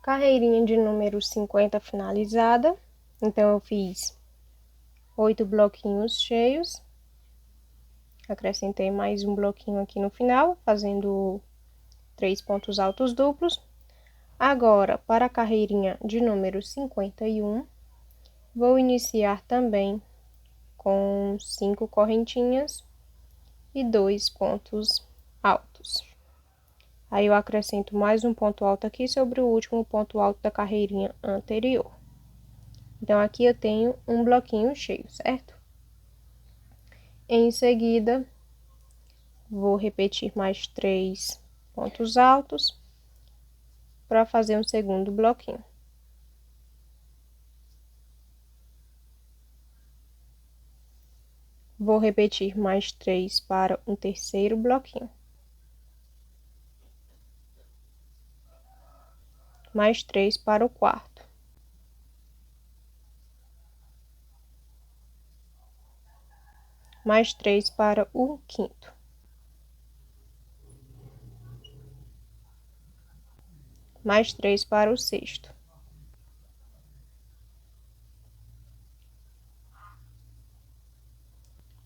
Carreirinha de número 50 finalizada. Então, eu fiz 8 bloquinhos cheios. Acrescentei mais um bloquinho aqui no final, fazendo 3 pontos altos duplos. Agora, para a carreirinha de número 51, vou iniciar também com 5 correntinhas e 2 pontos altos. Aí, eu acrescento mais um ponto alto aqui sobre o último ponto alto da carreirinha anterior. Então, aqui eu tenho um bloquinho cheio, certo? Em seguida, vou repetir mais 3 pontos altos para fazer um segundo bloquinho. Vou repetir mais 3 para um terceiro bloquinho. Mais 3 para o quarto. Mais 3 para o quinto. Mais 3 para o sexto.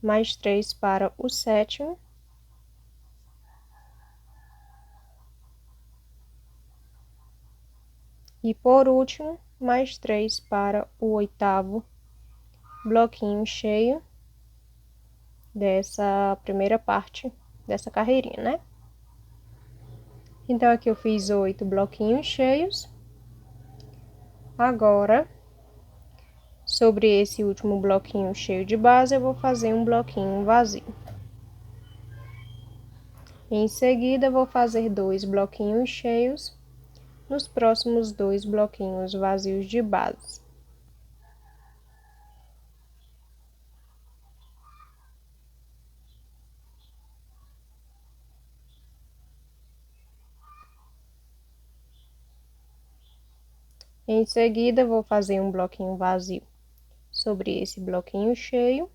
Mais 3 para o sétimo. E por último, mais 3 para o oitavo bloquinho cheio dessa primeira parte dessa carreirinha, né? Então, aqui eu fiz 8 bloquinhos cheios. Agora, sobre esse último bloquinho cheio de base, eu vou fazer um bloquinho vazio. Em seguida, vou fazer 2 bloquinhos cheios nos próximos 2 bloquinhos vazios de base. Em seguida, vou fazer um bloquinho vazio sobre esse bloquinho cheio.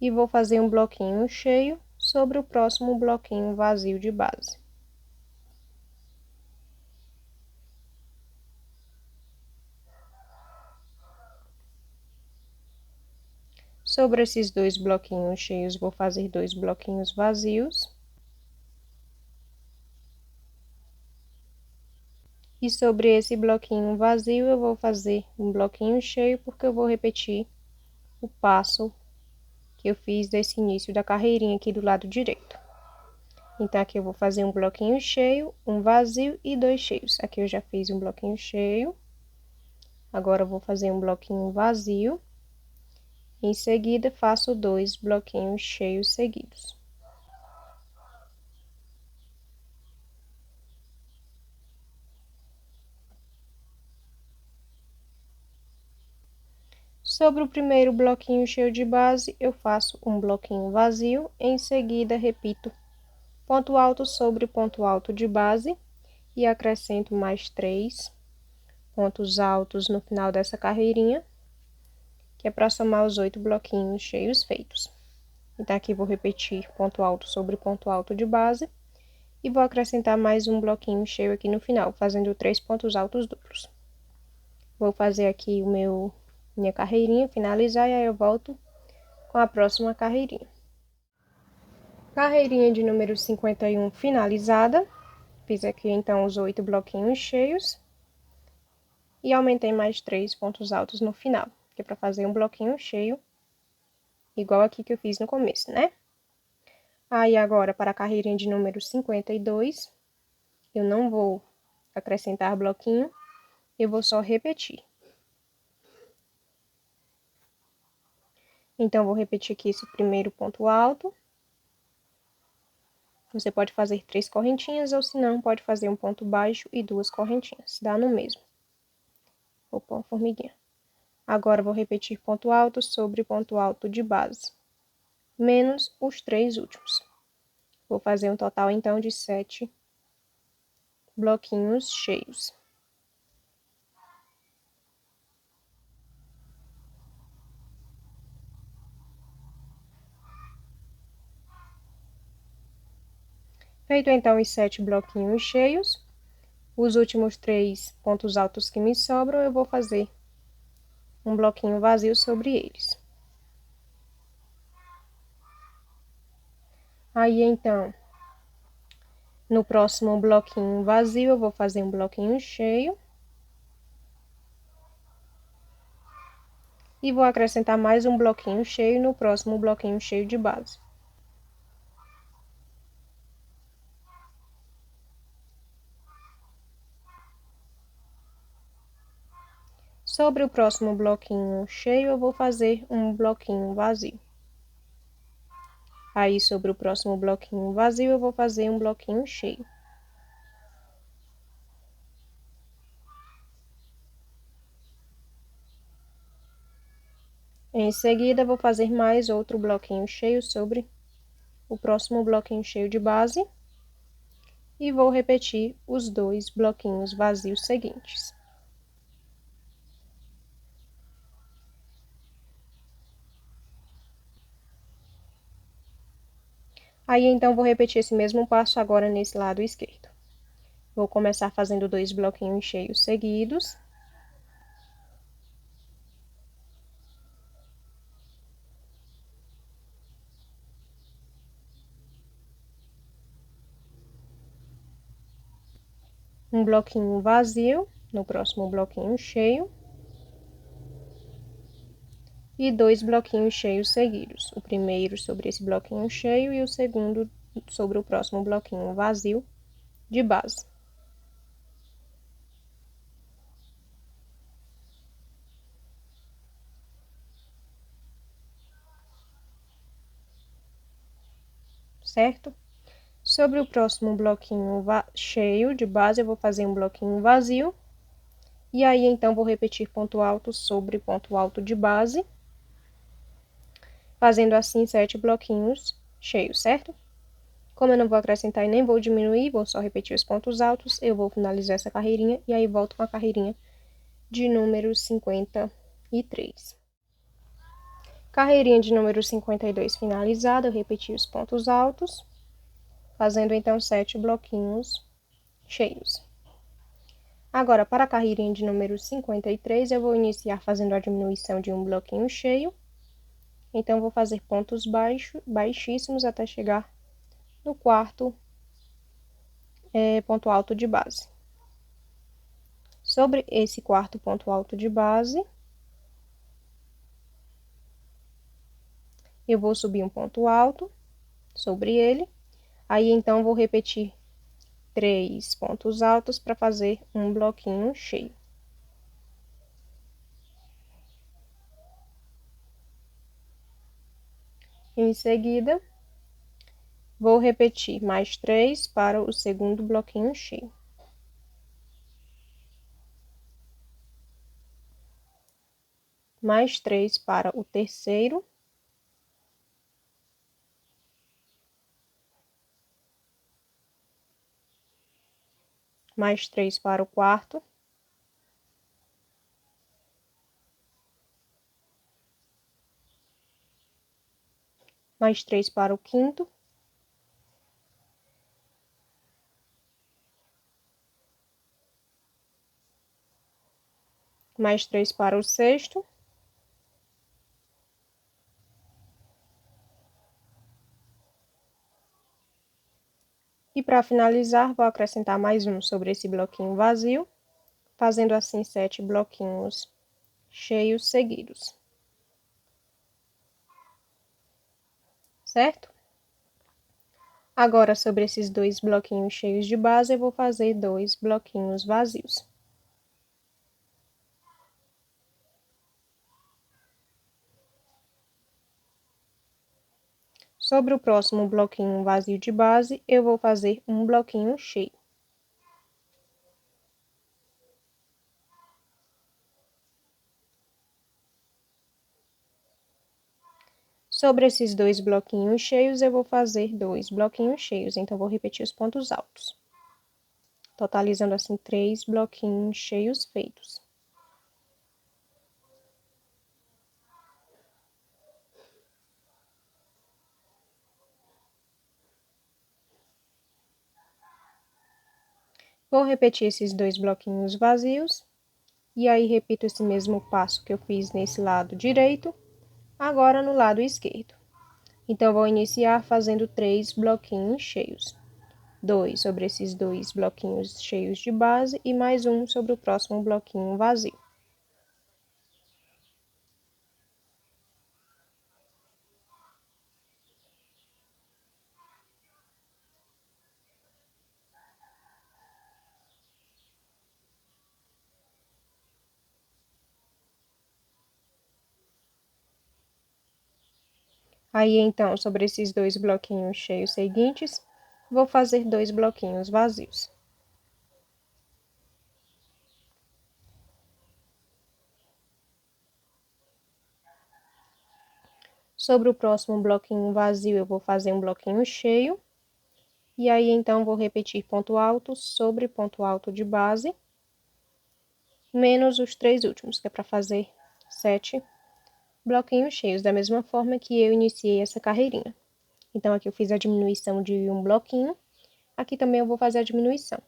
E vou fazer um bloquinho cheio sobre o próximo bloquinho vazio de base. Sobre esses 2 bloquinhos cheios, vou fazer 2 bloquinhos vazios. E sobre esse bloquinho vazio, eu vou fazer um bloquinho cheio, porque eu vou repetir o passo que eu fiz desse início da carreirinha aqui do lado direito. Então, aqui eu vou fazer um bloquinho cheio, um vazio e 2 cheios. Aqui eu já fiz um bloquinho cheio. Agora, eu vou fazer um bloquinho vazio. Em seguida, faço 2 bloquinhos cheios seguidos. Sobre o primeiro bloquinho cheio de base, eu faço um bloquinho vazio, em seguida repito ponto alto sobre ponto alto de base e acrescento mais 3 pontos altos no final dessa carreirinha, que é para somar os 8 bloquinhos cheios feitos. Então, aqui vou repetir ponto alto sobre ponto alto de base e vou acrescentar mais um bloquinho cheio aqui no final, fazendo 3 pontos altos duplos. Vou fazer aqui minha carreirinha, finalizar, e aí eu volto com a próxima carreirinha. Carreirinha de número 51 finalizada. Fiz aqui, então, os 8 bloquinhos cheios. E aumentei mais 3 pontos altos no final, que é para fazer um bloquinho cheio, igual aqui que eu fiz no começo, né? Aí, agora, para a carreirinha de número 52, eu não vou acrescentar bloquinho, eu vou só repetir. Então, vou repetir aqui esse primeiro ponto alto. Você pode fazer 3 correntinhas, ou se não, pode fazer um ponto baixo e 2 correntinhas, dá no mesmo. Vou pôr uma formiguinha. Agora, vou repetir ponto alto sobre ponto alto de base, menos os 3 últimos. Vou fazer um total, então, de 7 bloquinhos cheios. Feito, então, os 7 bloquinhos cheios, os últimos 3 pontos altos que me sobram, eu vou fazer um bloquinho vazio sobre eles. Aí, então, no próximo bloquinho vazio, eu vou fazer um bloquinho cheio. E vou acrescentar mais um bloquinho cheio no próximo bloquinho cheio de base. Sobre o próximo bloquinho cheio, eu vou fazer um bloquinho vazio. Aí, sobre o próximo bloquinho vazio, eu vou fazer um bloquinho cheio. Em seguida, vou fazer mais outro bloquinho cheio sobre o próximo bloquinho cheio de base. E vou repetir os 2 bloquinhos vazios seguintes. Aí, então, vou repetir esse mesmo passo agora nesse lado esquerdo. Vou começar fazendo 2 bloquinhos cheios seguidos. Um bloquinho vazio no próximo bloquinho cheio. E 2 bloquinhos cheios seguidos. O primeiro sobre esse bloquinho cheio e o segundo sobre o próximo bloquinho vazio de base. Certo? Sobre o próximo bloquinho cheio de base, eu vou fazer um bloquinho vazio. E aí, então, vou repetir ponto alto sobre ponto alto de base, fazendo assim 7 bloquinhos cheios, certo? Como eu não vou acrescentar e nem vou diminuir, vou só repetir os pontos altos, eu vou finalizar essa carreirinha e aí volto com a carreirinha de número 53. Carreirinha de número 52 finalizada, eu repeti os pontos altos, fazendo então 7 bloquinhos cheios. Agora, para a carreirinha de número 53, eu vou iniciar fazendo a diminuição de um bloquinho cheio. Então, vou fazer pontos baixíssimos até chegar no quarto ponto alto de base. Sobre esse quarto ponto alto de base, eu vou subir um ponto alto sobre ele. Aí, então, vou repetir 3 pontos altos para fazer um bloquinho cheio. Em seguida, vou repetir mais 3 para o segundo bloquinho cheio. Mais 3 para o terceiro. Mais 3 para o quarto. Mais 3 para o quinto. Mais 3 para o sexto. E para finalizar, vou acrescentar mais um sobre esse bloquinho vazio, fazendo assim 7 bloquinhos cheios seguidos. Certo? Agora, sobre esses 2 bloquinhos cheios de base, eu vou fazer 2 bloquinhos vazios. Sobre o próximo bloquinho vazio de base, eu vou fazer um bloquinho cheio. Sobre esses 2 bloquinhos cheios, eu vou fazer 2 bloquinhos cheios, então vou repetir os pontos altos. Totalizando assim 3 bloquinhos cheios feitos. Vou repetir esses 2 bloquinhos vazios. E aí, repito esse mesmo passo que eu fiz nesse lado direito, agora no lado esquerdo. Então, vou iniciar fazendo 3 bloquinhos cheios. 2 sobre esses 2 bloquinhos cheios de base e mais um sobre o próximo bloquinho vazio. Aí, então, sobre esses 2 bloquinhos cheios seguintes, vou fazer 2 bloquinhos vazios. Sobre o próximo bloquinho vazio, eu vou fazer um bloquinho cheio. E aí, então, vou repetir ponto alto sobre ponto alto de base, menos os 3 últimos, que é para fazer 7 bloquinhos cheios, da mesma forma que eu iniciei essa carreirinha. Então, aqui eu fiz a diminuição de um bloquinho, aqui também eu vou fazer a diminuição.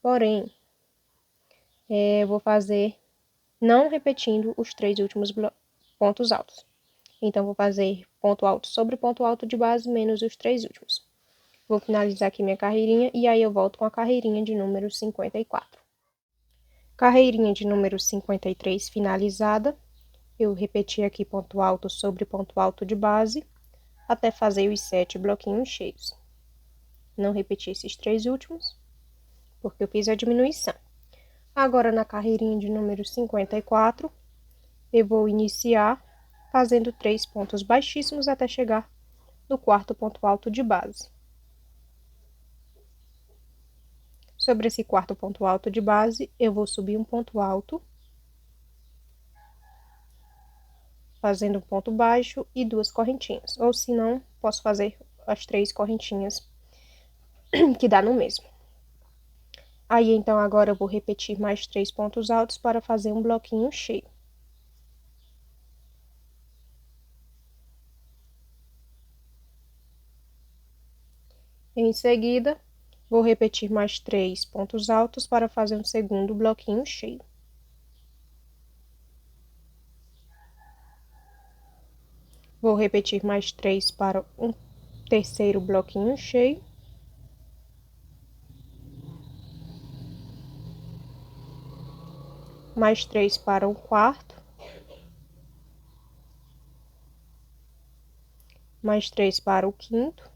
Porém, eu vou fazer não repetindo os 3 últimos pontos altos. Então, vou fazer ponto alto sobre ponto alto de base, menos os 3 últimos. Vou finalizar aqui minha carreirinha e aí eu volto com a carreirinha de número 54. Carreirinha de número 53 finalizada. Eu repeti aqui ponto alto sobre ponto alto de base, até fazer os 7 bloquinhos cheios. Não repeti esses 3 últimos, porque eu fiz a diminuição. Agora, na carreirinha de número 54, eu vou iniciar fazendo 3 pontos baixíssimos até chegar no quarto ponto alto de base. Sobre esse quarto ponto alto de base, eu vou subir um ponto alto, fazendo um ponto baixo e 2 correntinhas. Ou se não, posso fazer as 3 correntinhas, que dá no mesmo. Aí, então, agora eu vou repetir mais 3 pontos altos para fazer um bloquinho cheio. Em seguida, vou repetir mais 3 pontos altos para fazer um segundo bloquinho cheio. Vou repetir mais 3 para um terceiro bloquinho cheio. Mais 3 para o quarto. Mais 3 para o quinto.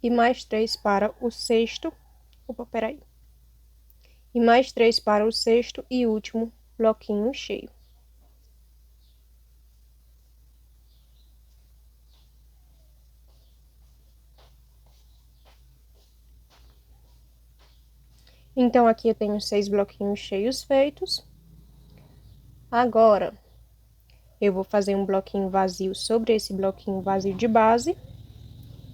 E mais 3 para o sexto. Opa, peraí. E mais 3 para o sexto e último bloquinho cheio. Então, aqui eu tenho 6 bloquinhos cheios feitos. Agora, eu vou fazer um bloquinho vazio sobre esse bloquinho vazio de base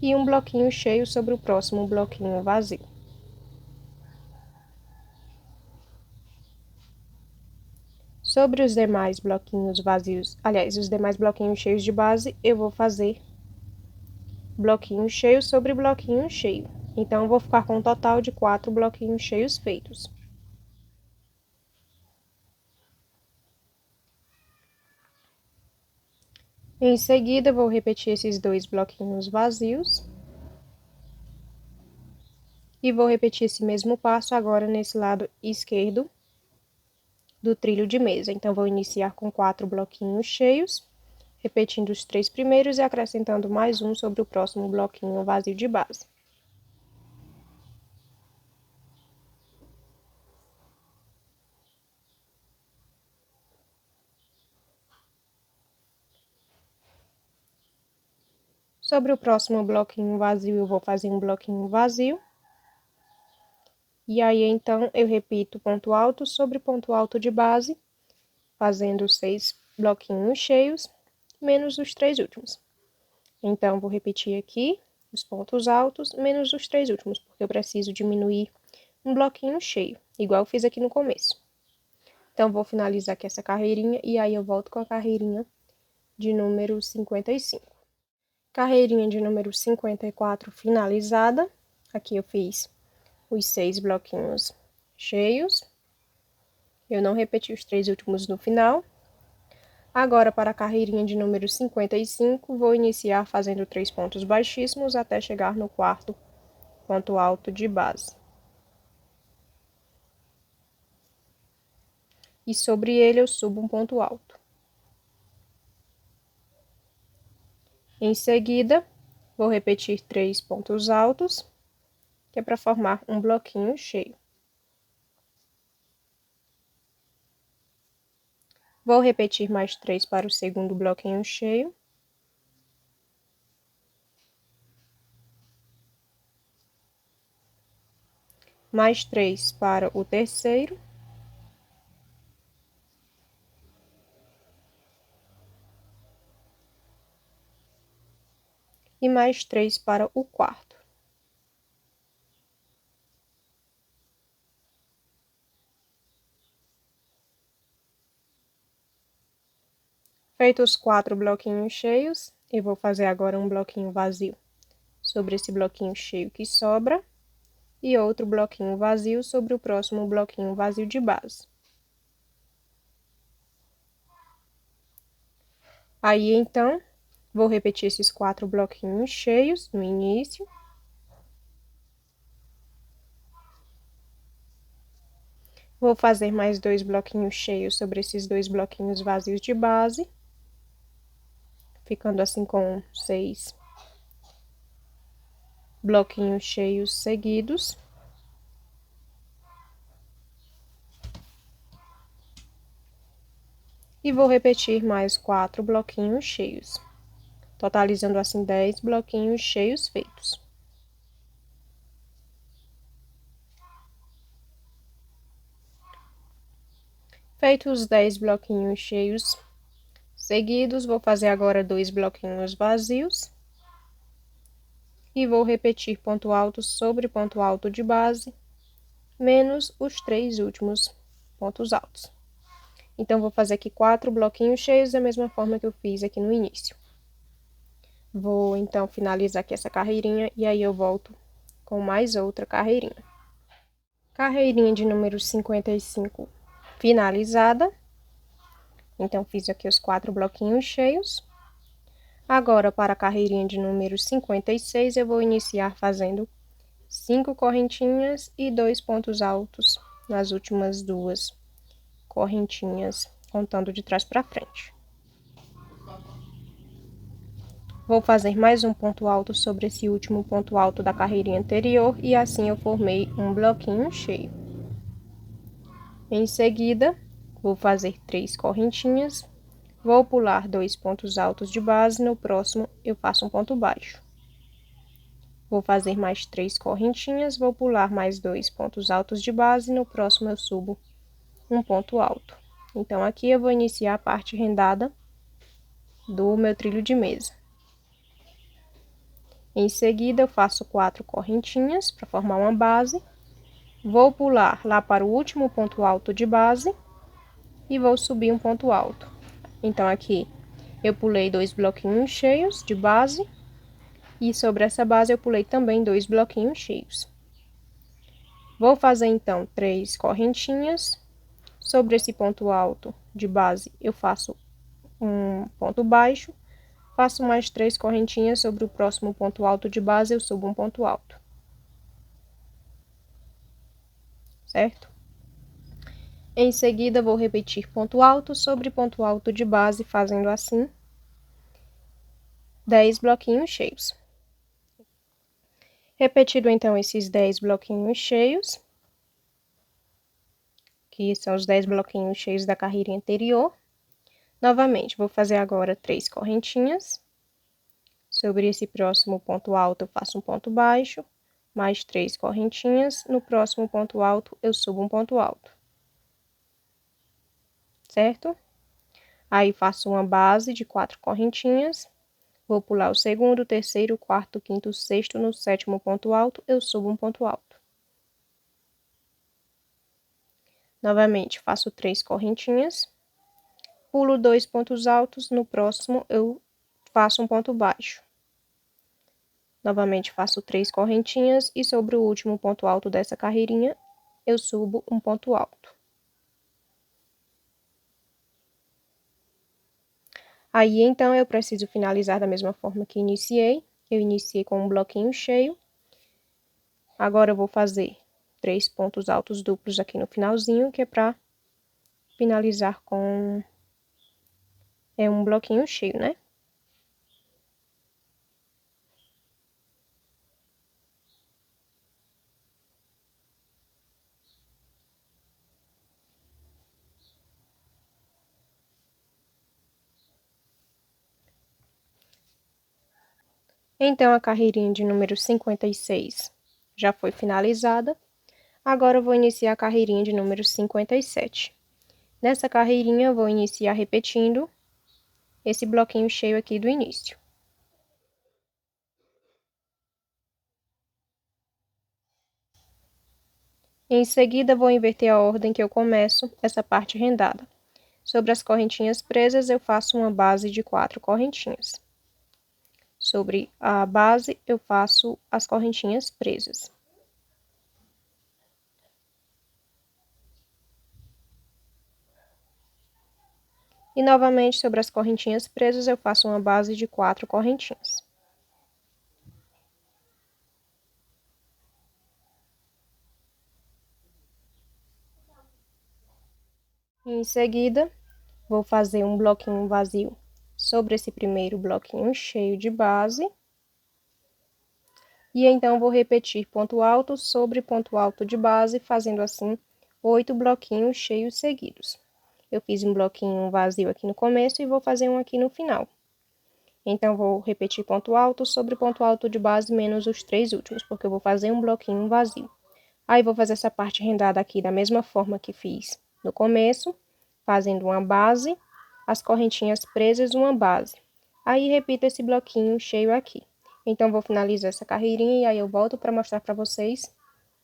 e um bloquinho cheio sobre o próximo bloquinho vazio. Sobre os demais bloquinhos vazios, aliás, os demais bloquinhos cheios de base, eu vou fazer bloquinho cheio sobre bloquinho cheio. Então, eu vou ficar com um total de 4 bloquinhos cheios feitos. Em seguida, vou repetir esses 2 bloquinhos vazios. E vou repetir esse mesmo passo agora nesse lado esquerdo do trilho de mesa. Então, vou iniciar com 4 bloquinhos cheios, repetindo os 3 primeiros e acrescentando mais um sobre o próximo bloquinho vazio de base. Sobre o próximo bloquinho vazio, eu vou fazer um bloquinho vazio. E aí, então, eu repito ponto alto sobre ponto alto de base, fazendo 6 bloquinhos cheios, menos os 3 últimos. Então, vou repetir aqui os pontos altos, menos os 3 últimos, porque eu preciso diminuir um bloquinho cheio, igual eu fiz aqui no começo. Então, vou finalizar aqui essa carreirinha, e aí eu volto com a carreirinha de número 55. Carreirinha de número 54 finalizada. Aqui eu fiz os 6 bloquinhos cheios. Eu não repeti os 3 últimos no final. Agora, para a carreirinha de número 55, vou iniciar fazendo 3 pontos baixíssimos até chegar no quarto ponto alto de base. E sobre ele eu subo um ponto alto. Em seguida, vou repetir 3 pontos altos, que é para formar um bloquinho cheio. Vou repetir mais 3 para o segundo bloquinho cheio. Mais 3 para o terceiro. E mais 3 para o quarto. Feitos os 4 bloquinhos cheios, eu vou fazer agora um bloquinho vazio sobre esse bloquinho cheio que sobra e outro bloquinho vazio sobre o próximo bloquinho vazio de base. Aí, então, vou repetir esses 4 bloquinhos cheios no início. Vou fazer mais 2 bloquinhos cheios sobre esses 2 bloquinhos vazios de base, ficando assim com 6 bloquinhos cheios seguidos. E vou repetir mais 4 bloquinhos cheios, totalizando assim 10 bloquinhos cheios feitos. Feitos os 10 bloquinhos cheios seguidos, vou fazer agora 2 bloquinhos vazios. E vou repetir ponto alto sobre ponto alto de base, menos os 3 últimos pontos altos. Então, vou fazer aqui 4 bloquinhos cheios da mesma forma que eu fiz aqui no início. Vou, então, finalizar aqui essa carreirinha e aí eu volto com mais outra carreirinha. Carreirinha de número 55 finalizada. Então, fiz aqui os 4 bloquinhos cheios. Agora, para a carreirinha de número 56, eu vou iniciar fazendo 5 correntinhas e 2 pontos altos nas últimas 2 correntinhas, contando de trás para frente. Vou fazer mais um ponto alto sobre esse último ponto alto da carreirinha anterior e assim eu formei um bloquinho cheio. Em seguida, vou fazer 3 correntinhas, vou pular 2 pontos altos de base, no próximo eu faço um ponto baixo. Vou fazer mais 3 correntinhas, vou pular mais 2 pontos altos de base, no próximo eu subo um ponto alto. Então, aqui eu vou iniciar a parte rendada do meu trilho de mesa. Em seguida, eu faço 4 correntinhas para formar uma base. Vou pular lá para o último ponto alto de base e vou subir um ponto alto. Então, aqui eu pulei 2 bloquinhos cheios de base e sobre essa base eu pulei também 2 bloquinhos cheios. Vou fazer, então, 3 correntinhas. Sobre esse ponto alto de base, eu faço um ponto baixo. Faço mais 3 correntinhas sobre o próximo ponto alto de base, eu subo um ponto alto. Certo? Em seguida, vou repetir ponto alto sobre ponto alto de base, fazendo assim 10 bloquinhos cheios. Repetido, então, esses 10 bloquinhos cheios, que são os 10 bloquinhos cheios da carreirinha anterior. Novamente, vou fazer agora 3 correntinhas. Sobre esse próximo ponto alto, eu faço um ponto baixo, mais 3 correntinhas. No próximo ponto alto, eu subo um ponto alto. Certo? Aí, faço uma base de 4 correntinhas. Vou pular o segundo, terceiro, quarto, quinto, sexto. No sétimo ponto alto, eu subo um ponto alto. Novamente, faço 3 correntinhas. pulo 2 pontos altos, no próximo eu faço um ponto baixo. Novamente faço 3 correntinhas e sobre o último ponto alto dessa carreirinha, eu subo um ponto alto. Aí, então, eu preciso finalizar da mesma forma que iniciei. Eu iniciei com um bloquinho cheio. Agora, eu vou fazer 3 pontos altos duplos aqui no finalzinho, que é para finalizar com um bloquinho cheio, né? Então, a carreirinha de número 56 já foi finalizada. Agora, eu vou iniciar a carreirinha de número 57. Nessa carreirinha, eu vou iniciar repetindo esse bloquinho cheio aqui do início. Em seguida, vou inverter a ordem que eu começo essa parte rendada. Sobre as correntinhas presas, eu faço uma base de 4 correntinhas. Sobre a base, eu faço as correntinhas presas. E novamente, sobre as correntinhas presas, eu faço uma base de 4 correntinhas. Em seguida, vou fazer um bloquinho vazio sobre esse primeiro bloquinho cheio de base. E então, vou repetir ponto alto sobre ponto alto de base, fazendo assim 8 bloquinhos cheios seguidos. Eu fiz um bloquinho vazio aqui no começo e vou fazer um aqui no final. Então, vou repetir ponto alto sobre ponto alto de base menos os 3 últimos, porque eu vou fazer um bloquinho vazio. Aí, vou fazer essa parte rendada aqui da mesma forma que fiz no começo, fazendo uma base, as correntinhas presas, uma base. Aí, repito esse bloquinho cheio aqui. Então, vou finalizar essa carreirinha e aí eu volto para mostrar para vocês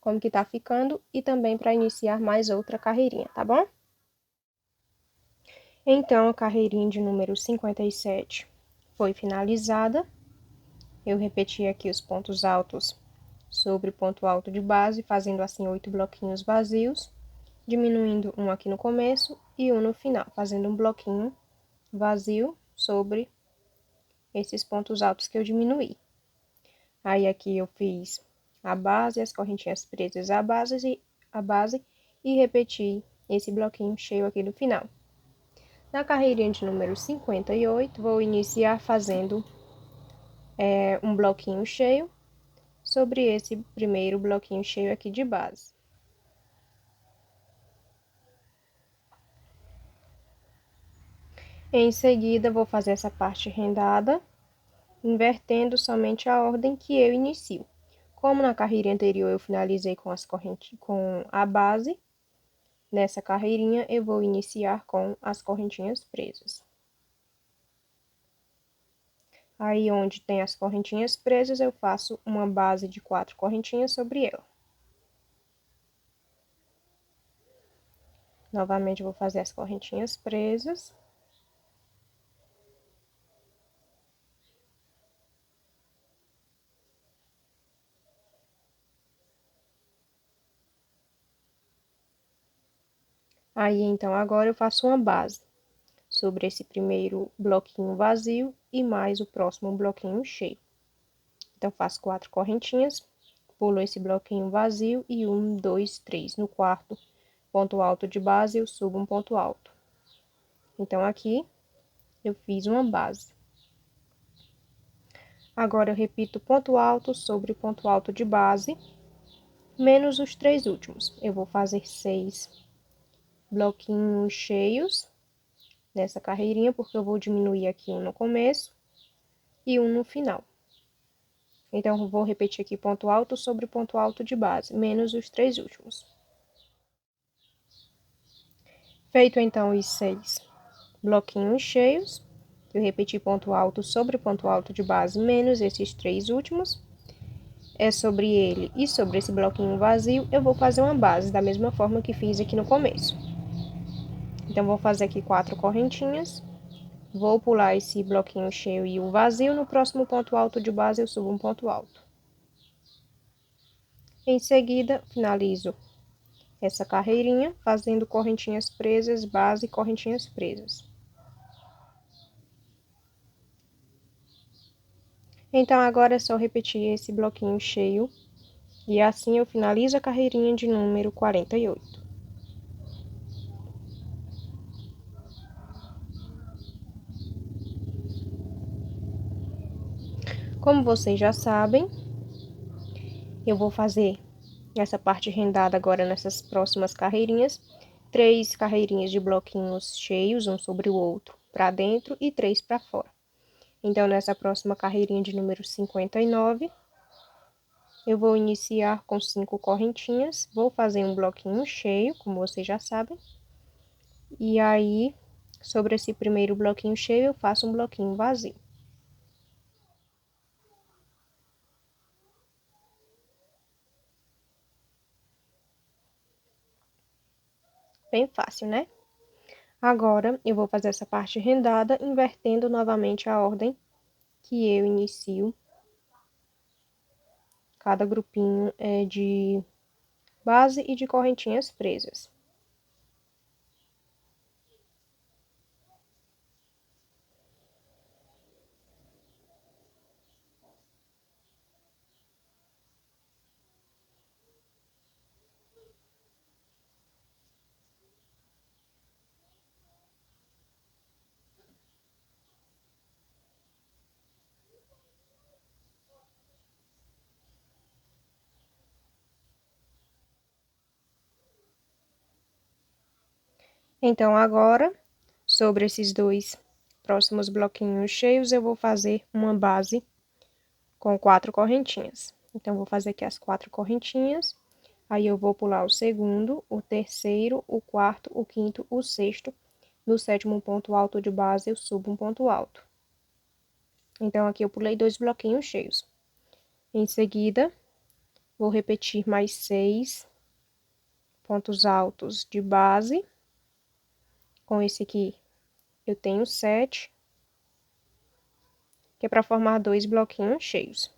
como que tá ficando e também para iniciar mais outra carreirinha, tá bom? Então, a carreirinha de número 57 foi finalizada. Eu repeti aqui os pontos altos sobre o ponto alto de base, fazendo assim 8 bloquinhos vazios, diminuindo um aqui no começo e um no final, fazendo um bloquinho vazio sobre esses pontos altos que eu diminuí. Aí aqui eu fiz a base, as correntinhas presas a base e repeti esse bloquinho cheio aqui no final. Na carreirinha de número 58, vou iniciar fazendo um bloquinho cheio sobre esse primeiro bloquinho cheio aqui de base. Em seguida, vou fazer essa parte rendada, invertendo somente a ordem que eu inicio. Como na carreira anterior eu finalizei com a base, nessa carreirinha eu vou iniciar com as correntinhas presas. Aí, onde tem as correntinhas presas, eu faço uma base de 4 correntinhas sobre ela. Novamente, vou fazer as correntinhas presas. Aí, então, agora eu faço uma base sobre esse primeiro bloquinho vazio e mais o próximo bloquinho cheio. Então, faço 4 correntinhas, pulo esse bloquinho vazio e 1, 2, 3. No quarto ponto alto de base, eu subo um ponto alto. Então, aqui eu fiz uma base. Agora, eu repito ponto alto sobre ponto alto de base, menos os 3 últimos. Eu vou fazer 6 bloquinhos cheios nessa carreirinha, porque eu vou diminuir aqui um no começo e um no final. Então, vou repetir aqui ponto alto sobre ponto alto de base, menos os 3 últimos. Feito, então, os 6 bloquinhos cheios, eu repeti ponto alto sobre ponto alto de base, menos esses 3 últimos. É sobre ele e sobre esse bloquinho vazio, eu vou fazer uma base, da mesma forma que fiz aqui no começo. Então, vou fazer aqui 4 correntinhas. Vou pular esse bloquinho cheio e o vazio. No próximo ponto alto de base, eu subo um ponto alto. Em seguida, finalizo essa carreirinha, fazendo correntinhas presas, base e correntinhas presas. Então, agora é só repetir esse bloquinho cheio, e assim eu finalizo a carreirinha de número 48. Como vocês já sabem, eu vou fazer essa parte rendada agora nessas próximas carreirinhas, 3 carreirinhas de bloquinhos cheios, um sobre o outro, para dentro e 3 para fora. Então, nessa próxima carreirinha de número 59, eu vou iniciar com 5 correntinhas, vou fazer um bloquinho cheio, como vocês já sabem, e aí, sobre esse primeiro bloquinho cheio, eu faço um bloquinho vazio. Bem fácil, né? Agora, eu vou fazer essa parte rendada, invertendo novamente a ordem que eu inicio. Cada grupinho é de base e de correntinhas presas. Então, agora, sobre esses 2 próximos bloquinhos cheios, eu vou fazer uma base com 4 correntinhas. Então, vou fazer aqui as 4 correntinhas, aí eu vou pular o segundo, o terceiro, o quarto, o quinto, o sexto. No sétimo ponto alto de base, eu subo um ponto alto. Então, aqui eu pulei 2 bloquinhos cheios. Em seguida, vou repetir mais 6 pontos altos de base. Com esse aqui, eu tenho 7, que é para formar 2 bloquinhos cheios.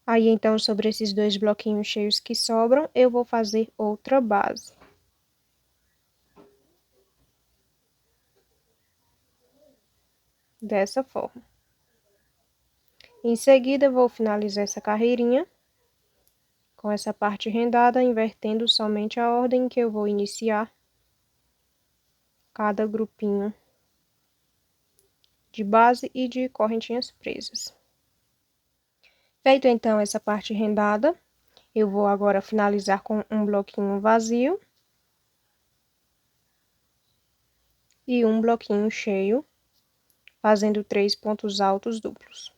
Aí, então, sobre esses 2 bloquinhos cheios que sobram, eu vou fazer outra base. Dessa forma. Em seguida, vou finalizar essa carreirinha com essa parte rendada, invertendo somente a ordem que eu vou iniciar cada grupinho de base e de correntinhas presas. Feito então essa parte rendada, eu vou agora finalizar com um bloquinho vazio e um bloquinho cheio, fazendo 3 pontos altos duplos.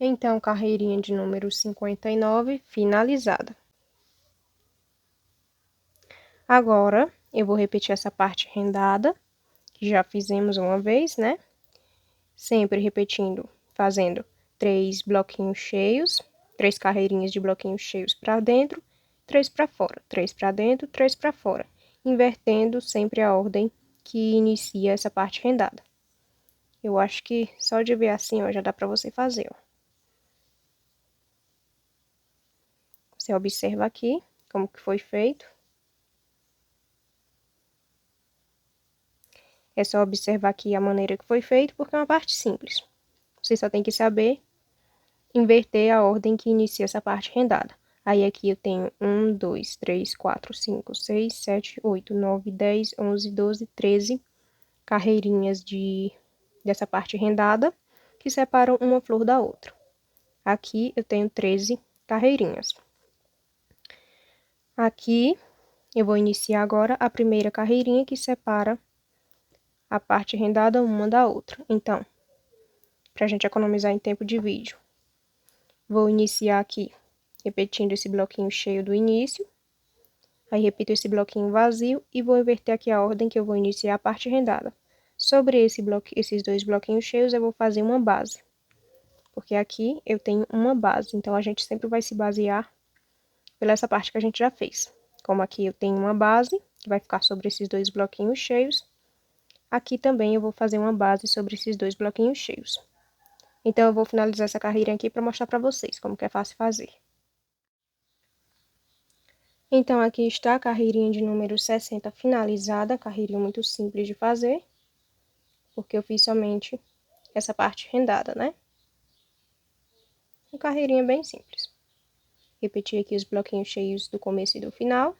Então, carreirinha de número 59 finalizada. Agora, eu vou repetir essa parte rendada, que já fizemos uma vez, né? Sempre repetindo, fazendo 3 bloquinhos cheios, 3 carreirinhas de bloquinhos cheios para dentro, 3 para fora, 3 para dentro, 3 para fora, invertendo sempre a ordem que inicia essa parte rendada. Eu acho que só de ver assim, ó, já dá para você fazer, ó. Você observa aqui como que foi feito. É só observar aqui a maneira que foi feito, porque é uma parte simples. Você só tem que saber inverter a ordem que inicia essa parte rendada. Aí aqui eu tenho 1, 2, 3, 4, 5, 6, 7, 8, 9, 10, 11, 12, 13 carreirinhas dessa parte rendada que separam uma flor da outra. Aqui eu tenho 13 carreirinhas. Aqui eu vou iniciar agora a primeira carreirinha que separa a parte rendada uma da outra. Então, para a gente economizar em tempo de vídeo, vou iniciar aqui repetindo esse bloquinho cheio do início. Aí repito esse bloquinho vazio e vou inverter aqui a ordem que eu vou iniciar a parte rendada. Sobre esses dois bloquinhos cheios, eu vou fazer uma base. Porque aqui eu tenho uma base, então a gente sempre vai se basear pela essa parte que a gente já fez. Como aqui eu tenho uma base, que vai ficar sobre esses dois bloquinhos cheios, aqui também eu vou fazer uma base sobre esses dois bloquinhos cheios. Então, eu vou finalizar essa carreirinha aqui para mostrar para vocês como que é fácil fazer. Então, aqui está a carreirinha de número 60 finalizada, carreirinha muito simples de fazer, porque eu fiz somente essa parte rendada, né? Uma carreirinha bem simples. Repetir aqui os bloquinhos cheios do começo e do final.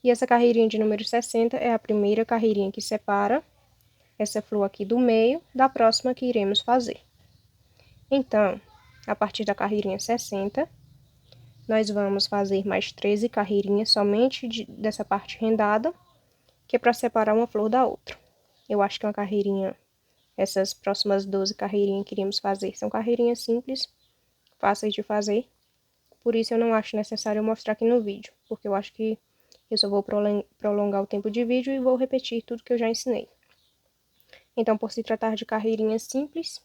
E essa carreirinha de número 60 é a primeira carreirinha que separa essa flor aqui do meio da próxima que iremos fazer. Então, a partir da carreirinha 60, nós vamos fazer mais 13 carreirinhas somente dessa parte rendada, que é para separar uma flor da outra. Eu acho que uma carreirinha, essas próximas 12 carreirinhas que iremos fazer, são carreirinhas simples, fáceis de fazer. Por isso eu não acho necessário mostrar aqui no vídeo, porque eu acho que eu só vou prolongar o tempo de vídeo e vou repetir tudo que eu já ensinei. Então, por se tratar de carreirinhas simples,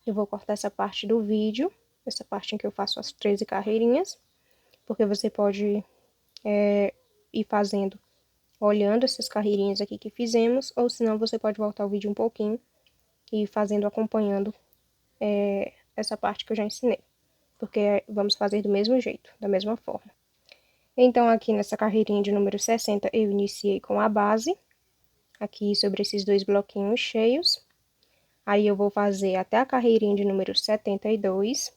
eu vou cortar essa parte do vídeo, essa parte em que eu faço as 13 carreirinhas, porque você pode ir fazendo, olhando essas carreirinhas aqui que fizemos, ou senão você pode voltar o vídeo um pouquinho e ir fazendo, acompanhando essa parte que eu já ensinei, porque vamos fazer do mesmo jeito, da mesma forma. Então, aqui nessa carreirinha de número 60, eu iniciei com a base, aqui sobre esses dois bloquinhos cheios. Aí eu vou fazer até a carreirinha de número 72,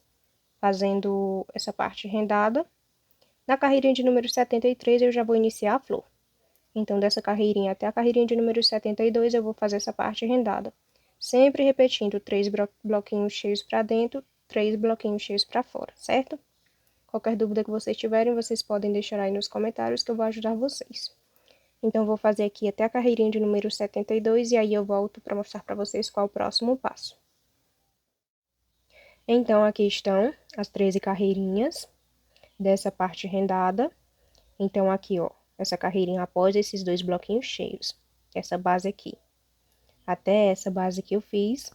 fazendo essa parte rendada. Na carreirinha de número 73, eu já vou iniciar a flor. Então, dessa carreirinha até a carreirinha de número 72, eu vou fazer essa parte rendada. Sempre repetindo 3 bloquinhos cheios para dentro, 3 bloquinhos cheios para fora, certo? Qualquer dúvida que vocês tiverem, vocês podem deixar aí nos comentários que eu vou ajudar vocês. Então, vou fazer aqui até a carreirinha de número 72 e aí eu volto para mostrar para vocês qual é o próximo passo. Então, aqui estão as 13 carreirinhas dessa parte rendada. Então, aqui, ó, essa carreirinha após esses dois bloquinhos cheios. Essa base aqui. Até essa base que eu fiz,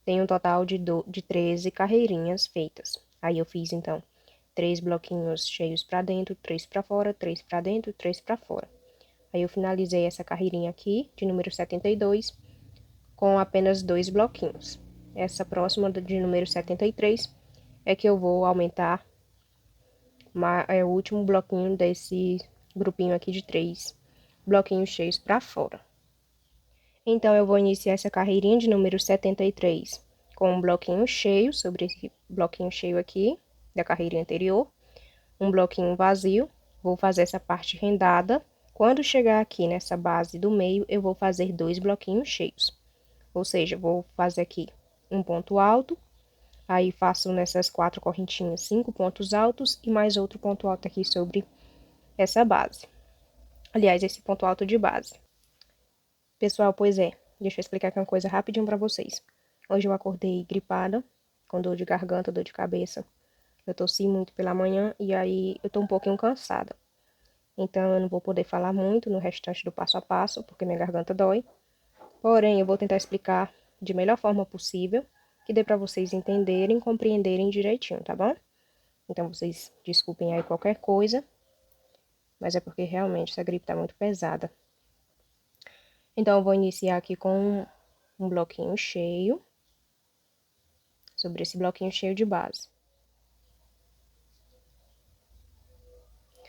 tem um total de 13 carreirinhas feitas. Aí, eu fiz, então, 3 bloquinhos cheios pra dentro, 3 pra fora, 3 pra dentro, 3 pra fora. Aí, eu finalizei essa carreirinha aqui, de número 72, com apenas 2 bloquinhos. Essa próxima de número 73 é que eu vou aumentar o último bloquinho desse grupinho aqui de 3 bloquinhos cheios para fora. Então, eu vou iniciar essa carreirinha de número 73 com um bloquinho cheio sobre esse bloquinho cheio aqui da carreirinha anterior, um bloquinho vazio, vou fazer essa parte rendada. Quando chegar aqui nessa base do meio, eu vou fazer 2 bloquinhos cheios, ou seja, vou fazer aqui um ponto alto. Aí, faço nessas 4 correntinhas 5 pontos altos e mais outro ponto alto aqui sobre essa base. Aliás, esse ponto alto de base. Pessoal, pois é, deixa eu explicar aqui uma coisa rapidinho pra vocês. Hoje eu acordei gripada, com dor de garganta, dor de cabeça. Eu tossi muito pela manhã e aí eu tô um pouquinho cansada. Então, eu não vou poder falar muito no restante do passo a passo, porque minha garganta dói. Porém, eu vou tentar explicar de melhor forma possível, que dê pra vocês entenderem, compreenderem direitinho, tá bom? Então, vocês desculpem aí qualquer coisa, mas é porque realmente essa gripe tá muito pesada. Então, eu vou iniciar aqui com um bloquinho cheio, sobre esse bloquinho cheio de base.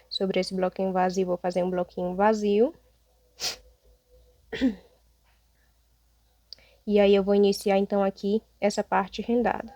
Sobre esse bloquinho vazio, vou fazer um bloquinho vazio. E aí, eu vou iniciar, então, aqui, essa parte rendada.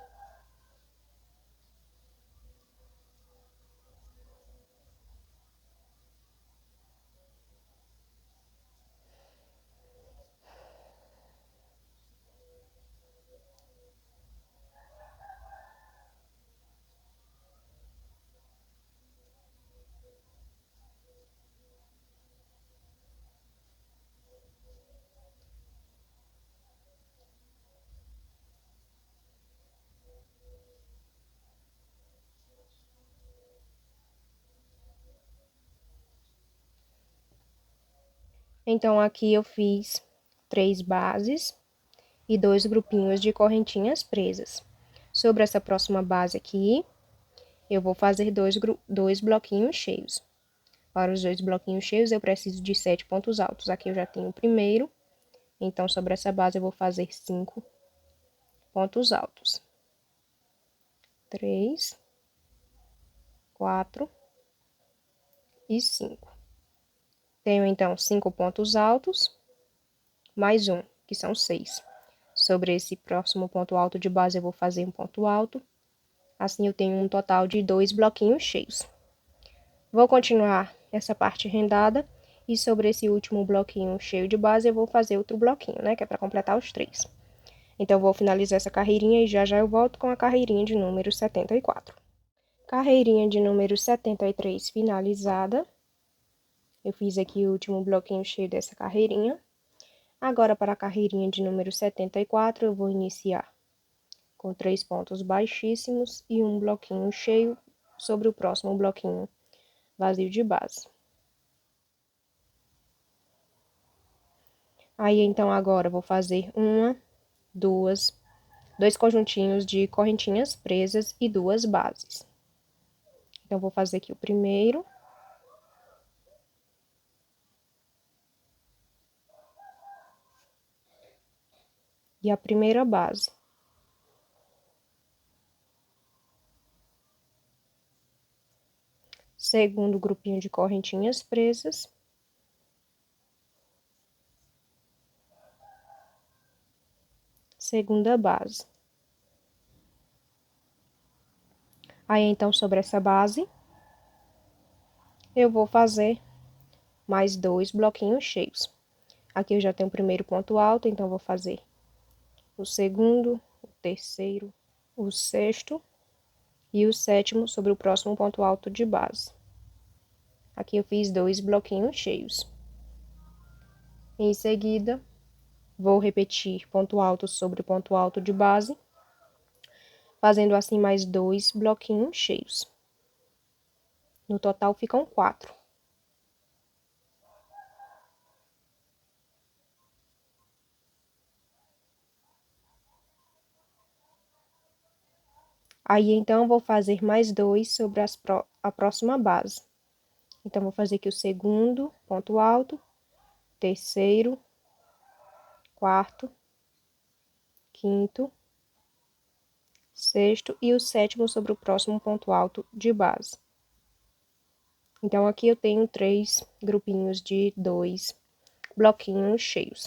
Então, aqui eu fiz 3 bases e 2 grupinhos de correntinhas presas. Sobre essa próxima base aqui, eu vou fazer dois bloquinhos cheios. Para os 2 bloquinhos cheios, eu preciso de 7 pontos altos. Aqui eu já tenho o primeiro, então, sobre essa base, eu vou fazer 5 pontos altos. 3, 4 e 5. Tenho, então, 5 pontos altos, mais um, que são 6. Sobre esse próximo ponto alto de base, eu vou fazer um ponto alto. Assim, eu tenho um total de 2 bloquinhos cheios. Vou continuar essa parte rendada. E sobre esse último bloquinho cheio de base, eu vou fazer outro bloquinho, né? Que é para completar os 3. Então, eu vou finalizar essa carreirinha e já eu volto com a carreirinha de número 74. Carreirinha de número 73 finalizada. Eu fiz aqui o último bloquinho cheio dessa carreirinha. Agora, para a carreirinha de número 74, eu vou iniciar com 3 pontos baixíssimos e um bloquinho cheio sobre o próximo bloquinho vazio de base. Aí, então, agora eu vou fazer dois conjuntinhos de correntinhas presas e 2 bases. Então, vou fazer aqui o primeiro. E a primeira base. Segundo grupinho de correntinhas presas. Segunda base. Aí, então, sobre essa base, eu vou fazer mais 2 bloquinhos cheios. Aqui eu já tenho o primeiro ponto alto, então vou fazer o segundo, o terceiro, o sexto e o sétimo sobre o próximo ponto alto de base. Aqui eu fiz 2 bloquinhos cheios. Em seguida, vou repetir ponto alto sobre ponto alto de base, fazendo assim mais 2 bloquinhos cheios. No total ficam 4. Aí, então, vou fazer mais 2 sobre a próxima base. Então, vou fazer aqui o segundo ponto alto, terceiro, quarto, quinto, sexto e o sétimo sobre o próximo ponto alto de base. Então, aqui eu tenho 3 grupinhos de 2 bloquinhos cheios.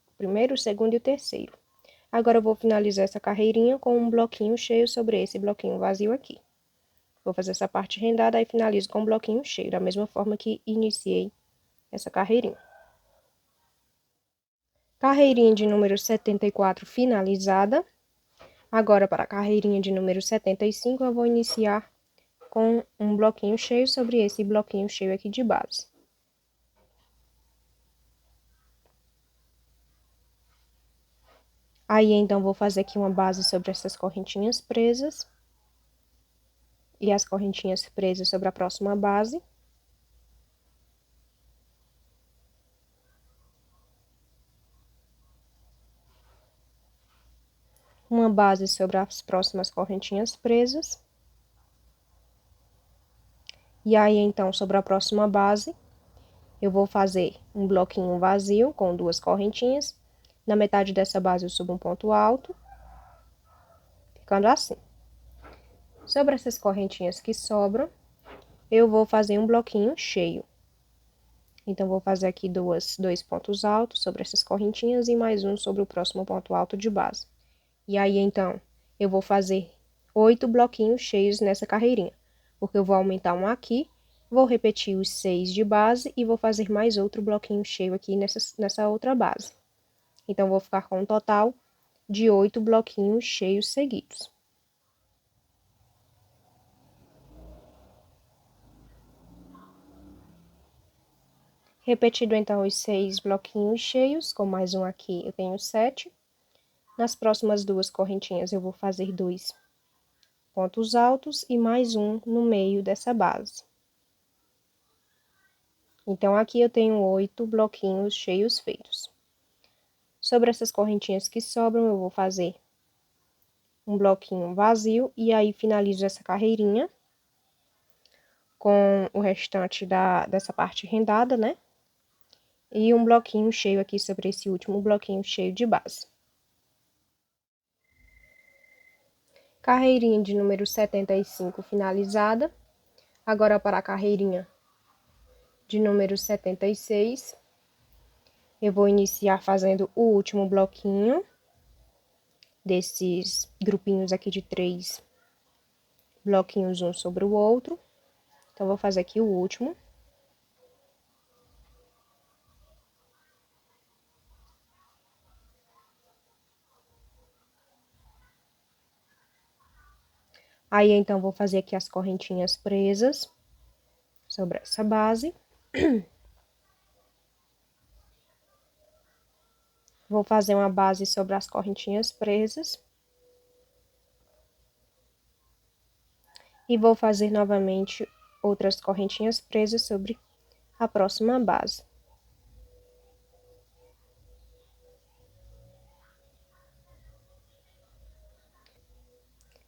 O primeiro, o segundo e o terceiro. Agora, eu vou finalizar essa carreirinha com um bloquinho cheio sobre esse bloquinho vazio aqui. Vou fazer essa parte rendada e finalizo com um bloquinho cheio, da mesma forma que iniciei essa carreirinha. Carreirinha de número 74 finalizada. Agora, para a carreirinha de número 75, eu vou iniciar com um bloquinho cheio sobre esse bloquinho cheio aqui de base. Aí, então, vou fazer aqui uma base sobre essas correntinhas presas. E as correntinhas presas sobre a próxima base. Uma base sobre as próximas correntinhas presas. E aí, então, sobre a próxima base, eu vou fazer um bloquinho vazio com 2 correntinhas. Na metade dessa base eu subo um ponto alto, ficando assim. Sobre essas correntinhas que sobram, eu vou fazer um bloquinho cheio. Então, vou fazer aqui 2 pontos altos sobre essas correntinhas e mais um sobre o próximo ponto alto de base. E aí, então, eu vou fazer 8 bloquinhos cheios nessa carreirinha, porque eu vou aumentar um aqui, vou repetir os 6 de base e vou fazer mais outro bloquinho cheio aqui nessa outra base. Então, vou ficar com um total de 8 bloquinhos cheios seguidos. Repetido, então, os 6 bloquinhos cheios, com mais um aqui, eu tenho 7. Nas próximas 2 correntinhas, eu vou fazer 2 pontos altos e mais um no meio dessa base. Então, aqui eu tenho 8 bloquinhos cheios feitos. Sobre essas correntinhas que sobram, eu vou fazer um bloquinho vazio e aí finalizo essa carreirinha com o restante dessa parte rendada, né? E um bloquinho cheio aqui sobre esse último bloquinho cheio de base. Carreirinha de número 75 finalizada. Agora para a carreirinha de número 76, eu vou iniciar fazendo o último bloquinho desses grupinhos aqui de 3 bloquinhos um sobre o outro. Então, vou fazer aqui o último. Aí, então, vou fazer aqui as correntinhas presas sobre essa base. Vou fazer uma base sobre as correntinhas presas. E vou fazer novamente outras correntinhas presas sobre a próxima base.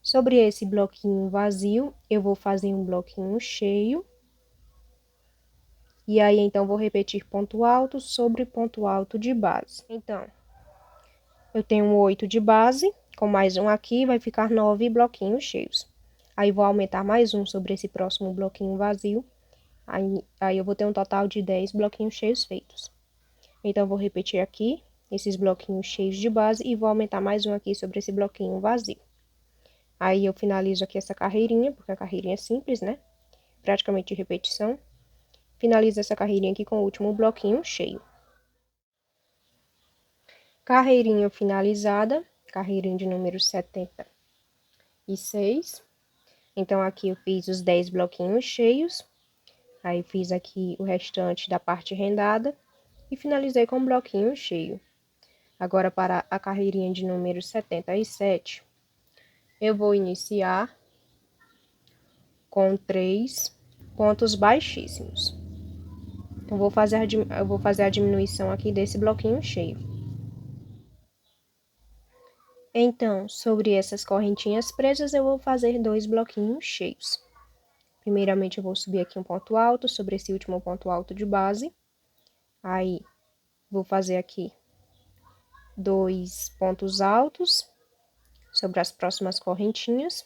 Sobre esse bloquinho vazio, eu vou fazer um bloquinho cheio. E aí, então, vou repetir ponto alto sobre ponto alto de base. Então, eu tenho 8 de base, com mais um aqui, vai ficar 9 bloquinhos cheios. Aí, vou aumentar mais um sobre esse próximo bloquinho vazio. Aí eu vou ter um total de 10 bloquinhos cheios feitos. Então, eu vou repetir aqui esses bloquinhos cheios de base e vou aumentar mais um aqui sobre esse bloquinho vazio. Aí, eu finalizo aqui essa carreirinha, porque a carreirinha é simples, né? Praticamente de repetição. Finalizo essa carreirinha aqui com o último bloquinho cheio. Carreirinha finalizada, carreirinha de número 76. Então, aqui eu fiz os 10 bloquinhos cheios. Aí, fiz aqui o restante da parte rendada e finalizei com um bloquinho cheio. Agora, para a carreirinha de número 77, eu vou iniciar com 3 pontos baixíssimos. Eu vou fazer a diminuição aqui desse bloquinho cheio. Então, sobre essas correntinhas presas, eu vou fazer 2 bloquinhos cheios. Primeiramente, eu vou subir aqui um ponto alto sobre esse último ponto alto de base. Aí, vou fazer aqui 2 pontos altos sobre as próximas correntinhas.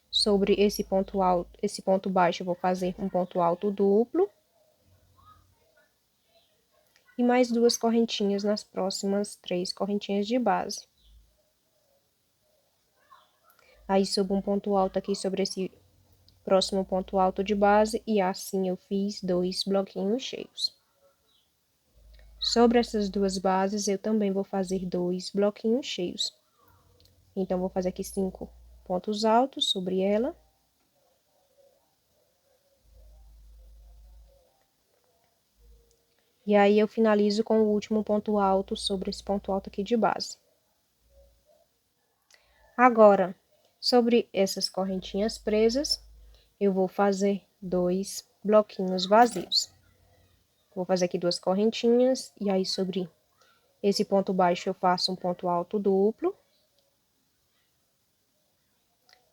Sobre esse ponto alto, esse ponto baixo, eu vou fazer um ponto alto duplo. E mais 2 correntinhas nas próximas 3 correntinhas de base. Aí, subo um ponto alto aqui sobre esse próximo ponto alto de base e assim eu fiz 2 bloquinhos cheios. Sobre essas duas bases, eu também vou fazer 2 bloquinhos cheios. Então, vou fazer aqui 5 pontos altos sobre ela. E aí, eu finalizo com o último ponto alto sobre esse ponto alto aqui de base. Agora, sobre essas correntinhas presas, eu vou fazer 2 bloquinhos vazios. Vou fazer aqui 2 correntinhas, e aí sobre esse ponto baixo eu faço um ponto alto duplo.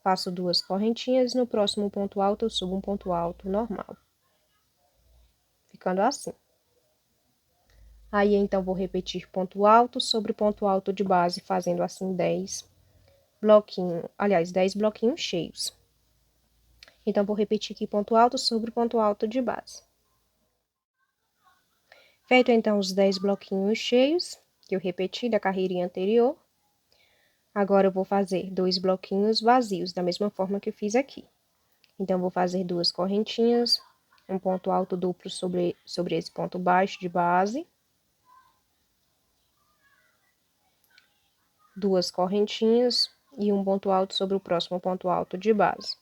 Faço 2 correntinhas, no próximo ponto alto eu subo um ponto alto normal. Ficando assim. Aí, então, vou repetir ponto alto sobre ponto alto de base, fazendo assim 10 bloquinhos cheios. Então, vou repetir aqui ponto alto sobre ponto alto de base. Feito, então, os 10 bloquinhos cheios, que eu repeti da carreirinha anterior, agora eu vou fazer 2 bloquinhos vazios, da mesma forma que eu fiz aqui. Então, vou fazer 2 correntinhas, um ponto alto duplo sobre esse ponto baixo de base. 2 correntinhas e um ponto alto sobre o próximo ponto alto de base.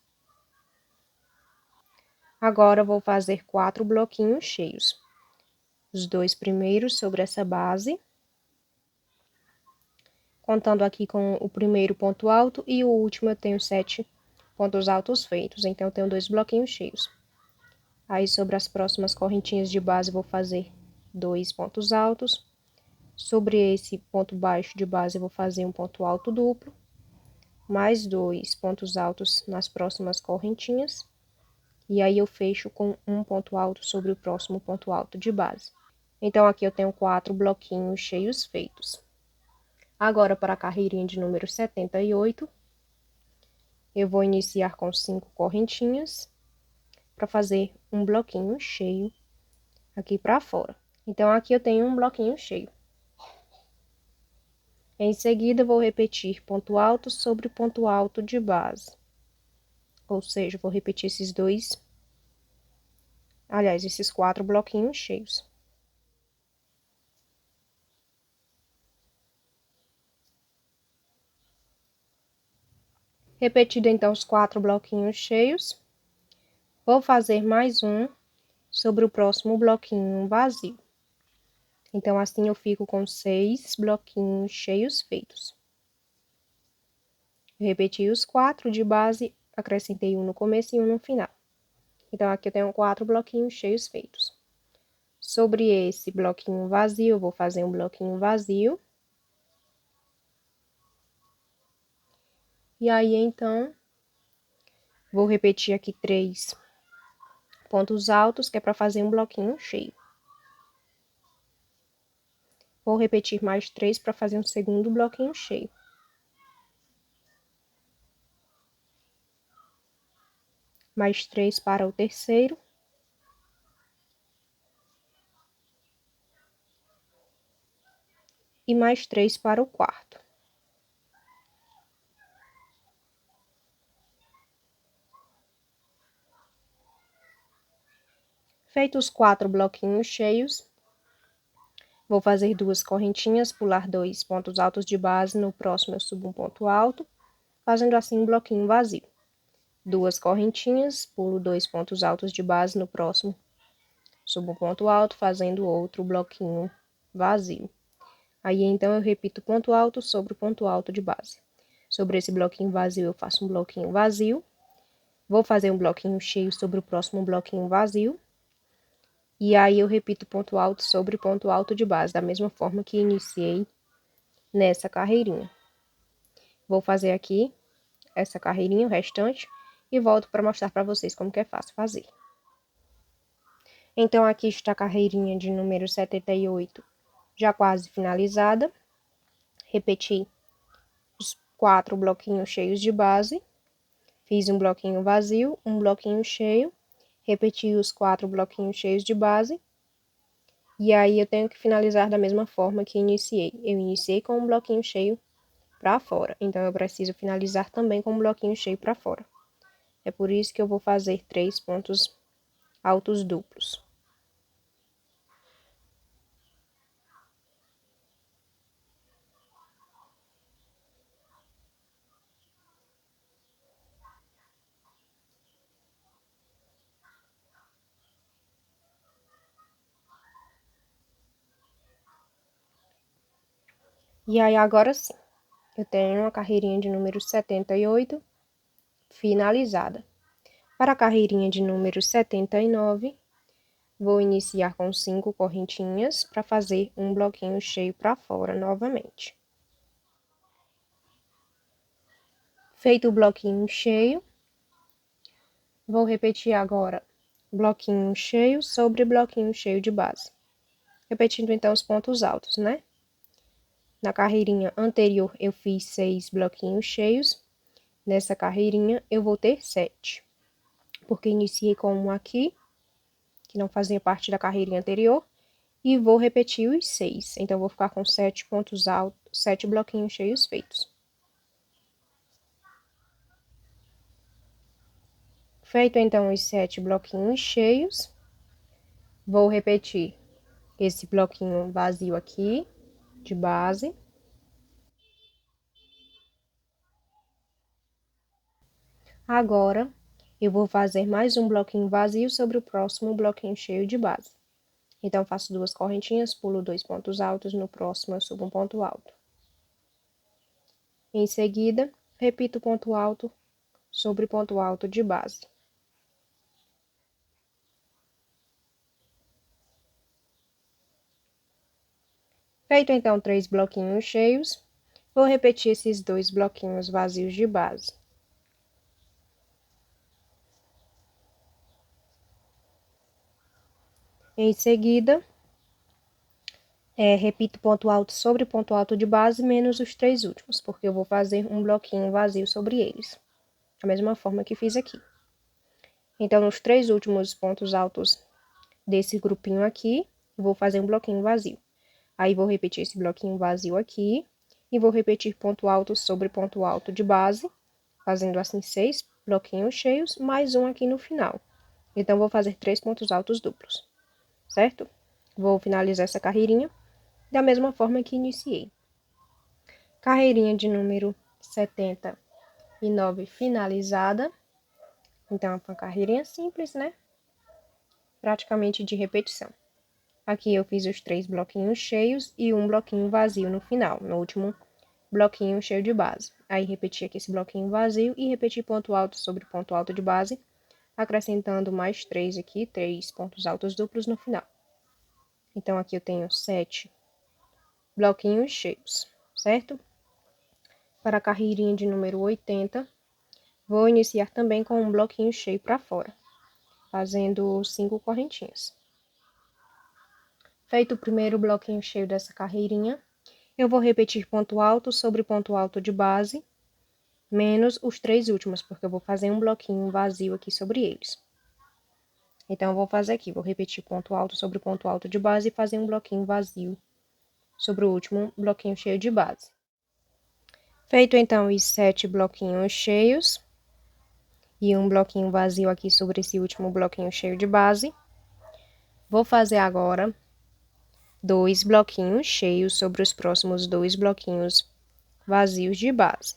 Agora, vou fazer 4 bloquinhos cheios. Os 2 primeiros sobre essa base. Contando aqui com o primeiro ponto alto e o último eu tenho 7 pontos altos feitos. Então, eu tenho 2 bloquinhos cheios. Aí, sobre as próximas correntinhas de base, vou fazer 2 pontos altos. Sobre esse ponto baixo de base, eu vou fazer um ponto alto duplo, mais 2 pontos altos nas próximas correntinhas. E aí, eu fecho com um ponto alto sobre o próximo ponto alto de base. Então, aqui eu tenho 4 bloquinhos cheios feitos. Agora, para a carreirinha de número 78, eu vou iniciar com 5 correntinhas para fazer um bloquinho cheio aqui para fora. Então, aqui eu tenho um bloquinho cheio. Em seguida, vou repetir ponto alto sobre ponto alto de base. Ou seja, vou repetir esses 4 bloquinhos cheios. Repetido então os 4 bloquinhos cheios, vou fazer mais um sobre o próximo bloquinho vazio. Então, assim eu fico com 6 bloquinhos cheios feitos. Repeti os 4 de base, acrescentei um no começo e um no final. Então, aqui eu tenho 4 bloquinhos cheios feitos. Sobre esse bloquinho vazio, eu vou fazer um bloquinho vazio. E aí, então, vou repetir aqui 3 pontos altos, que é para fazer um bloquinho cheio. Vou repetir mais 3 para fazer um segundo bloquinho cheio. Mais 3 para o terceiro. E mais 3 para o quarto. Feitos os 4 bloquinhos cheios, vou fazer 2 correntinhas, pular 2 pontos altos de base, no próximo eu subo um ponto alto, fazendo assim um bloquinho vazio. 2 correntinhas, pulo 2 pontos altos de base, no próximo subo um ponto alto, fazendo outro bloquinho vazio. Aí, então, eu repito ponto alto sobre ponto alto de base. Sobre esse bloquinho vazio, eu faço um bloquinho vazio. Vou fazer um bloquinho cheio sobre o próximo bloquinho vazio. E aí, eu repito ponto alto sobre ponto alto de base, da mesma forma que iniciei nessa carreirinha. Vou fazer aqui essa carreirinha, o restante, e volto para mostrar para vocês como que é fácil fazer. Então, aqui está a carreirinha de número 78, já quase finalizada. Repeti os 4 bloquinhos cheios de base, fiz um bloquinho vazio, um bloquinho cheio, repeti os 4 bloquinhos cheios de base, e aí eu tenho que finalizar da mesma forma que iniciei. Eu iniciei com um bloquinho cheio para fora, então eu preciso finalizar também com um bloquinho cheio para fora. É por isso que eu vou fazer 3 pontos altos duplos. E aí, agora sim, eu tenho a carreirinha de número 78 finalizada. Para a carreirinha de número 79, vou iniciar com 5 correntinhas para fazer um bloquinho cheio para fora novamente. Feito o bloquinho cheio, vou repetir agora bloquinho cheio sobre bloquinho cheio de base. Repetindo então os pontos altos, né? Na carreirinha anterior eu fiz 6 bloquinhos cheios. Nessa carreirinha eu vou ter 7. Porque iniciei com um aqui, que não fazia parte da carreirinha anterior, e vou repetir os 6. Então, eu vou ficar com 7 pontos altos, 7 bloquinhos cheios feitos. Feito, então, os 7 bloquinhos cheios, vou repetir esse bloquinho vazio aqui, de base. Agora, eu vou fazer mais um bloquinho vazio sobre o próximo bloquinho cheio de base. Então, faço 2 correntinhas, pulo 2 pontos altos, no próximo eu subo um ponto alto. Em seguida, repito ponto alto sobre ponto alto de base. Feito então 3 bloquinhos cheios, vou repetir esses 2 bloquinhos vazios de base. Em seguida, repito ponto alto sobre ponto alto de base, menos os 3 últimos, porque eu vou fazer um bloquinho vazio sobre eles, da mesma forma que fiz aqui. Então, nos 3 últimos pontos altos desse grupinho aqui, eu vou fazer um bloquinho vazio. Aí, vou repetir esse bloquinho vazio aqui, e vou repetir ponto alto sobre ponto alto de base, fazendo assim 6 bloquinhos cheios, mais um aqui no final. Então, vou fazer 3 pontos altos duplos, certo? Vou finalizar essa carreirinha da mesma forma que iniciei. Carreirinha de número 79 finalizada. Então, é uma carreirinha simples, né? Praticamente de repetição. Aqui eu fiz os 3 bloquinhos cheios e um bloquinho vazio no final, no último bloquinho cheio de base. Aí, repeti aqui esse bloquinho vazio e repeti ponto alto sobre ponto alto de base, acrescentando mais 3 aqui, 3 pontos altos duplos no final. Então, aqui eu tenho 7 bloquinhos cheios, certo? Para a carreirinha de número 80, vou iniciar também com um bloquinho cheio para fora, fazendo 5 correntinhas. Feito o primeiro bloquinho cheio dessa carreirinha, eu vou repetir ponto alto sobre ponto alto de base, menos os 3 últimos, porque eu vou fazer um bloquinho vazio aqui sobre eles. Então, eu vou fazer aqui, vou repetir ponto alto sobre ponto alto de base e fazer um bloquinho vazio sobre o último bloquinho cheio de base. Feito, então, os 7 bloquinhos cheios e um bloquinho vazio aqui sobre esse último bloquinho cheio de base, vou fazer agora 2 bloquinhos cheios sobre os próximos 2 bloquinhos vazios de base.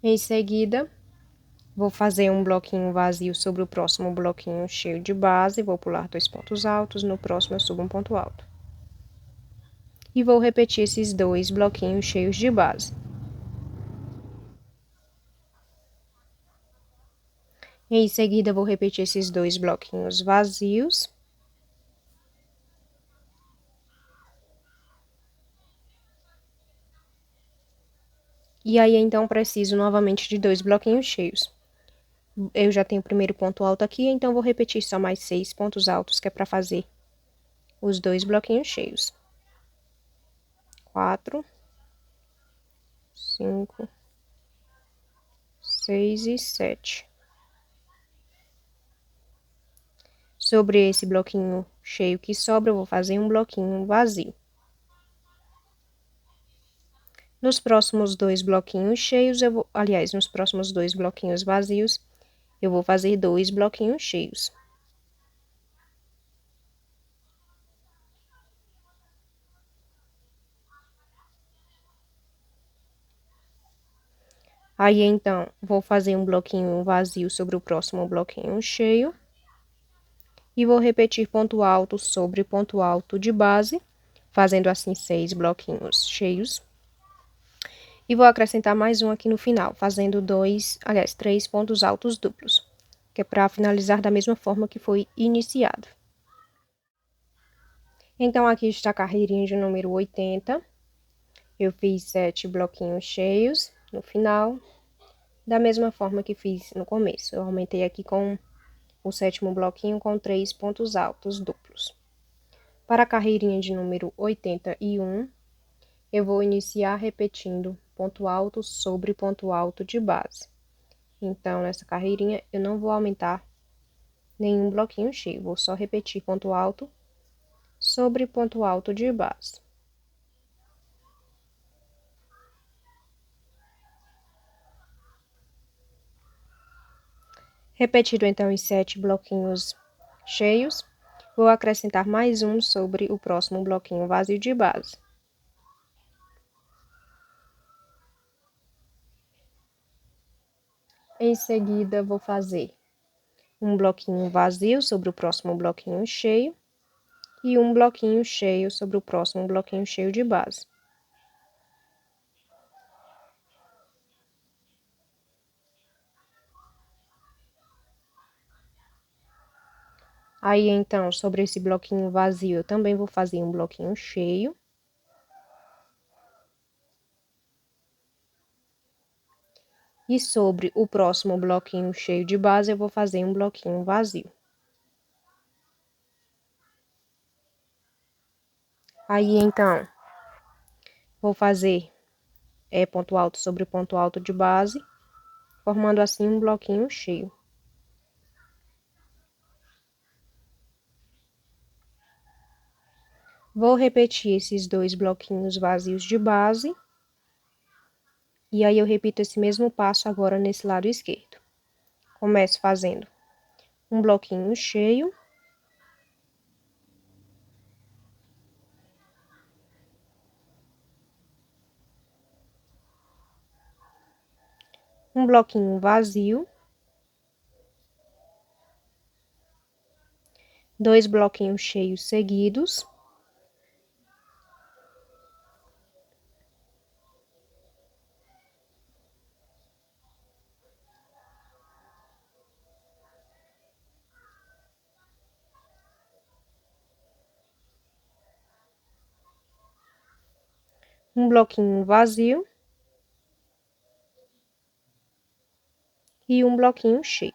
Em seguida, vou fazer um bloquinho vazio sobre o próximo bloquinho cheio de base, vou pular 2 pontos altos, no próximo eu subo um ponto alto. E vou repetir esses 2 bloquinhos cheios de base. Em seguida, vou repetir esses 2 bloquinhos vazios. E aí, então, preciso novamente de 2 bloquinhos cheios. Eu já tenho o primeiro ponto alto aqui, então vou repetir só mais 6 pontos altos, que é para fazer os 2 bloquinhos cheios. 4, 5, 6 e 7. Sobre esse bloquinho cheio que sobra, eu vou fazer um bloquinho vazio. Nos próximos 2 bloquinhos cheios, nos próximos 2 bloquinhos vazios, eu vou fazer 2 bloquinhos cheios. Aí, então, vou fazer um bloquinho vazio sobre o próximo bloquinho cheio. E vou repetir ponto alto sobre ponto alto de base, fazendo assim 6 bloquinhos cheios. E vou acrescentar mais um aqui no final, fazendo 3 pontos altos duplos, que é para finalizar da mesma forma que foi iniciado. Então, aqui está a carreirinha de número 80. Eu fiz 7 bloquinhos cheios no final, da mesma forma que fiz no começo. Eu aumentei aqui com o 7º bloquinho com 3 pontos altos duplos. Para a carreirinha de número 81, eu vou iniciar repetindo ponto alto sobre ponto alto de base. Então, nessa carreirinha, eu não vou aumentar nenhum bloquinho cheio, vou só repetir ponto alto sobre ponto alto de base. Repetido, então, os 7 bloquinhos cheios, vou acrescentar mais um sobre o próximo bloquinho vazio de base. Em seguida, vou fazer um bloquinho vazio sobre o próximo bloquinho cheio e um bloquinho cheio sobre o próximo bloquinho cheio de base. Aí, então, sobre esse bloquinho vazio, eu também vou fazer um bloquinho cheio. E sobre o próximo bloquinho cheio de base, eu vou fazer um bloquinho vazio. Aí, então, vou fazer ponto alto sobre ponto alto de base, formando assim um bloquinho cheio. Vou repetir esses dois bloquinhos vazios de base. E aí, eu repito esse mesmo passo agora nesse lado esquerdo. Começo fazendo um bloquinho cheio. Um bloquinho vazio. Dois bloquinhos cheios seguidos. Um bloquinho vazio. E um bloquinho cheio.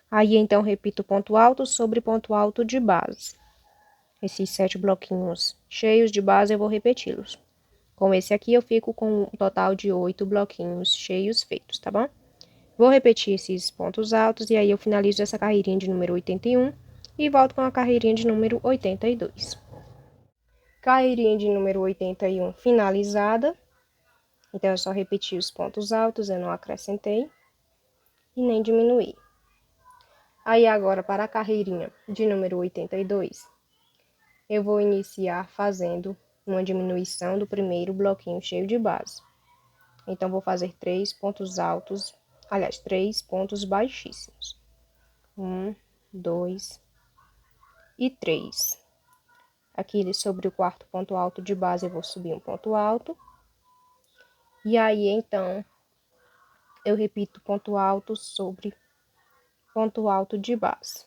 Aí, então, repito ponto alto sobre ponto alto de base. Esses 7 bloquinhos cheios de base, eu vou repeti-los. Com esse aqui, eu fico com um total de 8 bloquinhos cheios feitos, tá bom? Vou repetir esses pontos altos e aí eu finalizo essa carreirinha de número 81 e volto com a carreirinha de número 82. Carreirinha de número 81 finalizada. Então, eu só repeti os pontos altos, eu não acrescentei e nem diminuí. Aí, agora, para a carreirinha de número 82, eu vou iniciar fazendo uma diminuição do primeiro bloquinho cheio de base. Então, vou fazer 3 pontos altos, aliás, 3 pontos baixíssimos. 1, 2 e 3. Aqui sobre o quarto ponto alto de base, eu vou subir um ponto alto. E aí, então, eu repito ponto alto sobre ponto alto de base.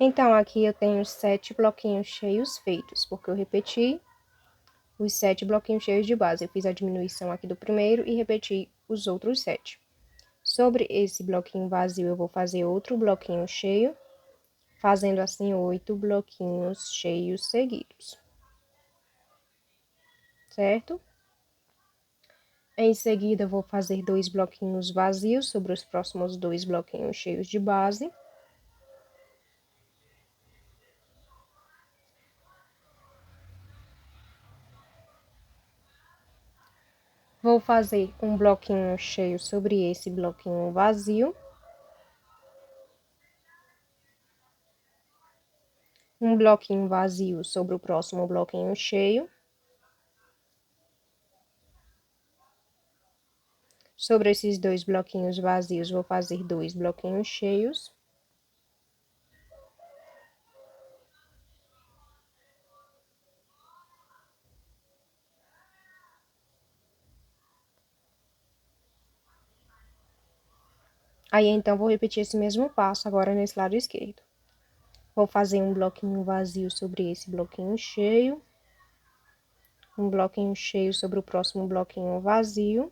Então, aqui eu tenho 7 bloquinhos cheios feitos, porque eu repeti os 7 bloquinhos cheios de base. Eu fiz a diminuição aqui do primeiro e repeti os outros 7. Sobre esse bloquinho vazio, eu vou fazer outro bloquinho cheio, fazendo assim 8 bloquinhos cheios seguidos. Certo? Em seguida, eu vou fazer 2 bloquinhos vazios sobre os próximos 2 bloquinhos cheios de base. Vou fazer um bloquinho cheio sobre esse bloquinho vazio. Um bloquinho vazio sobre o próximo bloquinho cheio. Sobre esses 2 bloquinhos vazios, vou fazer 2 bloquinhos cheios. Aí, então, vou repetir esse mesmo passo agora nesse lado esquerdo. Vou fazer um bloquinho vazio sobre esse bloquinho cheio. Um bloquinho cheio sobre o próximo bloquinho vazio.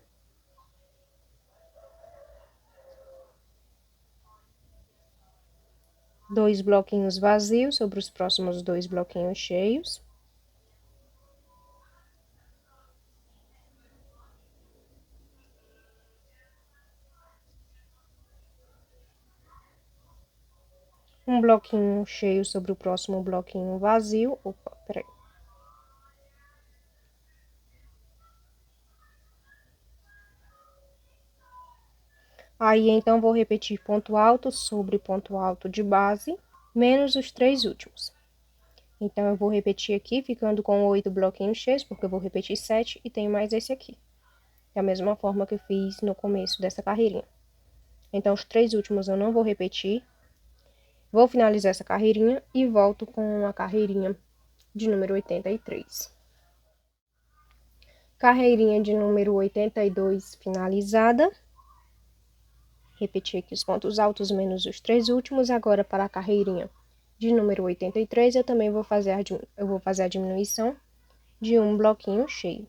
Dois bloquinhos vazios sobre os próximos 2 bloquinhos cheios. Um bloquinho cheio sobre o próximo bloquinho vazio. Opa, peraí. Aí, então, vou repetir ponto alto sobre ponto alto de base, menos os 3 últimos. Então, eu vou repetir aqui, ficando com 8 bloquinhos cheios, porque eu vou repetir 7 e tenho mais esse aqui. Da mesma forma que eu fiz no começo dessa carreirinha. Então, os 3 últimos eu não vou repetir. Vou finalizar essa carreirinha e volto com a carreirinha de número 83. Carreirinha de número 82 finalizada. Repetir aqui os pontos altos menos os 3 últimos. Agora, para a carreirinha de número 83, eu também vou fazer a diminuição de um bloquinho cheio.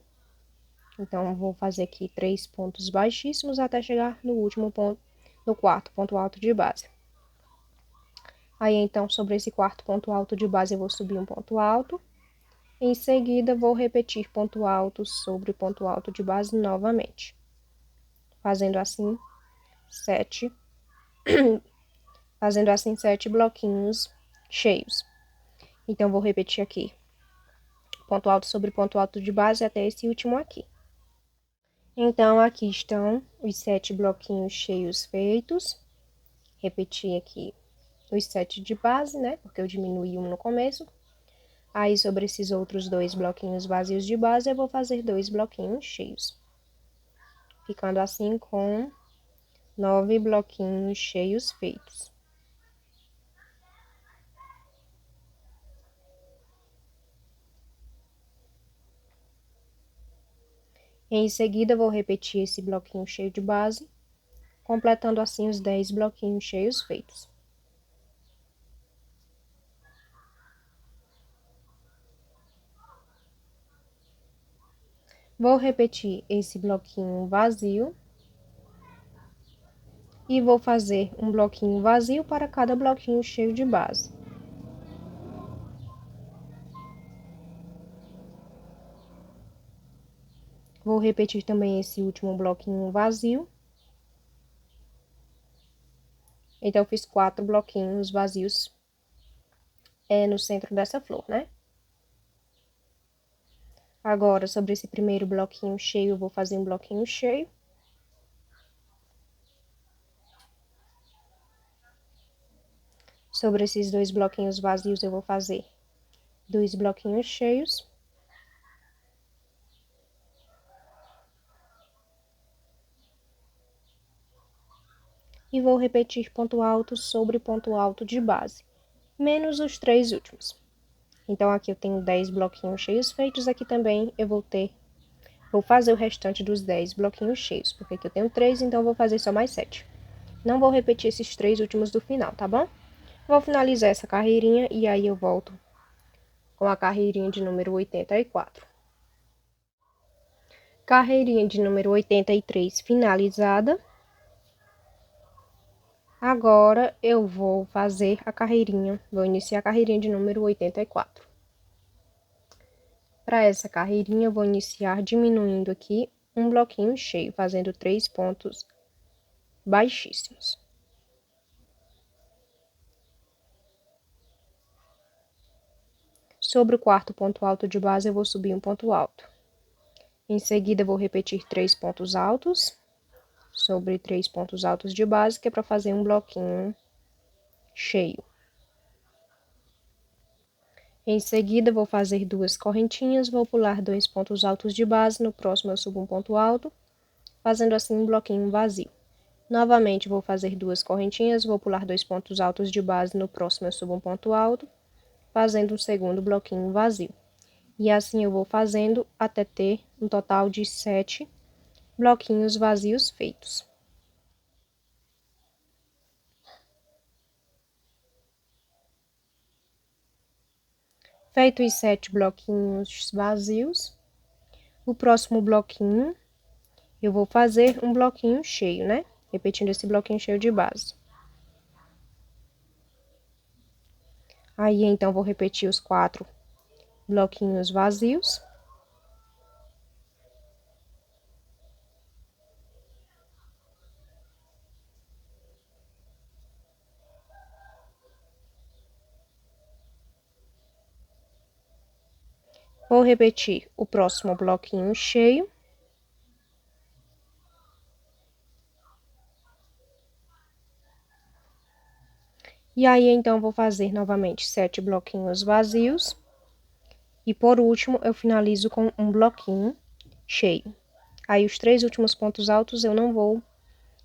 Então, vou fazer aqui 3 pontos baixíssimos até chegar no último ponto, no quarto ponto alto de base. Aí, então, sobre esse quarto ponto alto de base, eu vou subir um ponto alto. Em seguida, vou repetir ponto alto sobre ponto alto de base novamente. Fazendo assim 7 bloquinhos cheios. Então, vou repetir aqui ponto alto sobre ponto alto de base até esse último aqui. Então, aqui estão os 7 bloquinhos cheios feitos. Repetir aqui os 7 de base, né? Porque eu diminui um no começo. Aí, sobre esses outros 2 bloquinhos vazios de base, eu vou fazer 2 bloquinhos cheios. Ficando assim com 9 bloquinhos cheios feitos. Em seguida, vou repetir esse bloquinho cheio de base, completando assim os 10 bloquinhos cheios feitos. Vou repetir esse bloquinho vazio e vou fazer um bloquinho vazio para cada bloquinho cheio de base. Vou repetir também esse último bloquinho vazio. Então, eu fiz 4 bloquinhos vazios no centro dessa flor, né? Agora, sobre esse primeiro bloquinho cheio, eu vou fazer um bloquinho cheio. Sobre esses 2 bloquinhos vazios, eu vou fazer 2 bloquinhos cheios. E vou repetir ponto alto sobre ponto alto de base, menos os 3 últimos. Então, aqui eu tenho 10 bloquinhos cheios feitos, aqui também eu vou fazer o restante dos 10 bloquinhos cheios, porque aqui eu tenho 3, então eu vou fazer só mais 7. Não vou repetir esses 3 últimos do final, tá bom? Vou finalizar essa carreirinha e aí eu volto com a carreirinha de número 84. Carreirinha de número 83 finalizada. Agora, eu vou fazer a carreirinha, vou iniciar a carreirinha de número 84. Para essa carreirinha, eu vou iniciar diminuindo aqui um bloquinho cheio, fazendo 3 pontos baixíssimos. Sobre o quarto ponto alto de base, eu vou subir um ponto alto. Em seguida, eu vou repetir 3 pontos altos sobre 3 pontos altos de base, que é para fazer um bloquinho cheio. Em seguida, vou fazer 2 correntinhas, vou pular 2 pontos altos de base, no próximo eu subo um ponto alto, fazendo assim um bloquinho vazio. Novamente, vou fazer 2 correntinhas, vou pular 2 pontos altos de base, no próximo eu subo um ponto alto, fazendo um segundo bloquinho vazio. E assim eu vou fazendo até ter um total de 7 bloquinhos vazios feitos. Feito os 7 bloquinhos vazios, o próximo bloquinho eu vou fazer um bloquinho cheio, né? Repetindo esse bloquinho cheio de base. Aí, então, vou repetir os 4 bloquinhos vazios. Vou repetir o próximo bloquinho cheio. E aí, então, vou fazer novamente 7 bloquinhos vazios. E por último, eu finalizo com um bloquinho cheio. Aí, os 3 últimos pontos altos eu não vou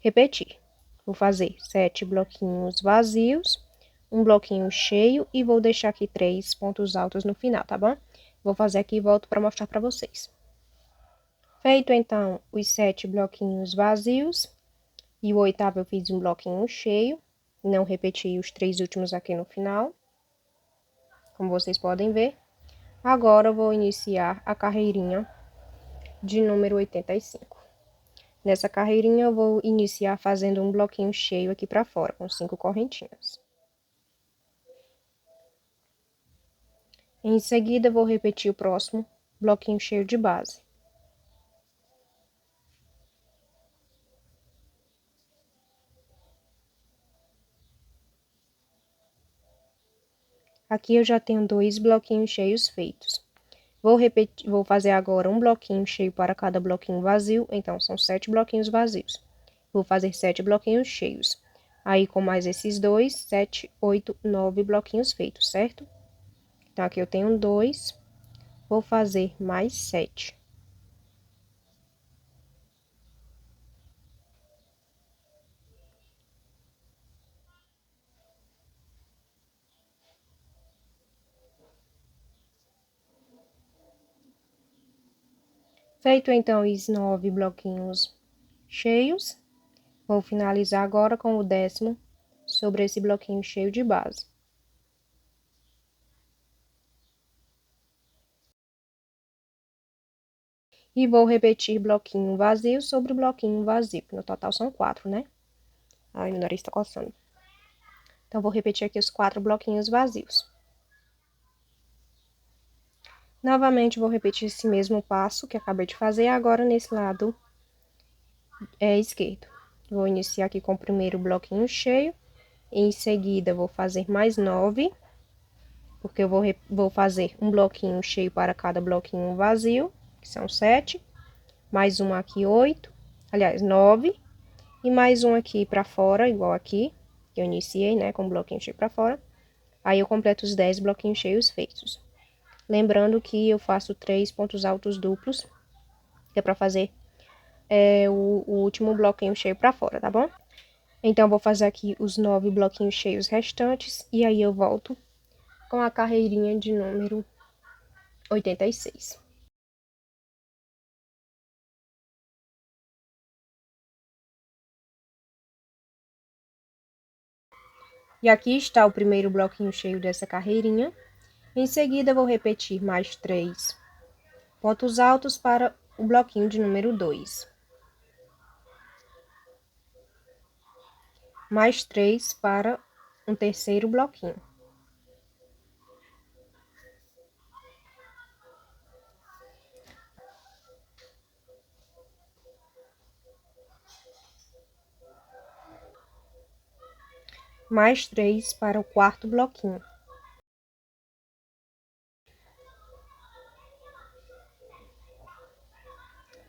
repetir. Vou fazer 7 bloquinhos vazios, um bloquinho cheio e vou deixar aqui 3 pontos altos no final, tá bom? Vou fazer aqui e volto para mostrar para vocês. Feito, então, os 7 bloquinhos vazios e o oitavo eu fiz um bloquinho cheio, não repeti os 3 últimos aqui no final, como vocês podem ver. Agora eu vou iniciar a carreirinha de número 85. Nessa carreirinha eu vou iniciar fazendo um bloquinho cheio aqui para fora, com 5 correntinhas. Em seguida, vou repetir o próximo bloquinho cheio de base. Aqui eu já tenho 2 bloquinhos cheios feitos. Vou fazer agora um bloquinho cheio para cada bloquinho vazio, então são 7 bloquinhos vazios. Vou fazer 7 bloquinhos cheios. Aí, com mais esses 2, 7, 8, 9 bloquinhos feitos, certo? Então, aqui eu tenho 2, vou fazer mais 7. Feito, então, os 9 bloquinhos cheios, vou finalizar agora com o 10º sobre esse bloquinho cheio de base. E vou repetir bloquinho vazio sobre bloquinho vazio, que no total são 4, né? Ai, meu nariz tá coçando. Então, vou repetir aqui os 4 bloquinhos vazios. Novamente, vou repetir esse mesmo passo que acabei de fazer agora nesse lado esquerdo. Vou iniciar aqui com o primeiro bloquinho cheio, em seguida vou fazer mais 9, porque eu vou fazer um bloquinho cheio para cada bloquinho vazio, que são 7, mais um aqui 8, aliás, 9, e mais um aqui para fora, igual aqui, que eu iniciei, né, com o bloquinho cheio para fora. Aí eu completo os 10 bloquinhos cheios feitos. Lembrando que eu faço 3 pontos altos duplos, que é para fazer o último bloquinho cheio para fora, tá bom? Então, vou fazer aqui os 9 bloquinhos cheios restantes, e aí eu volto com a carreirinha de número 86. E aqui está o primeiro bloquinho cheio dessa carreirinha. Em seguida, vou repetir mais 3 pontos altos para o bloquinho de número 2. Mais 3 para um terceiro bloquinho. Mais 3 para o quarto bloquinho.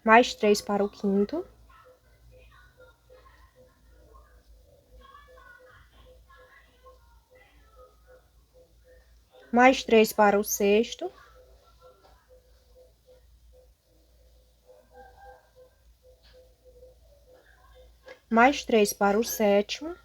Mais 3 para o quinto. Mais 3 para o sexto. Mais 3 para o sétimo.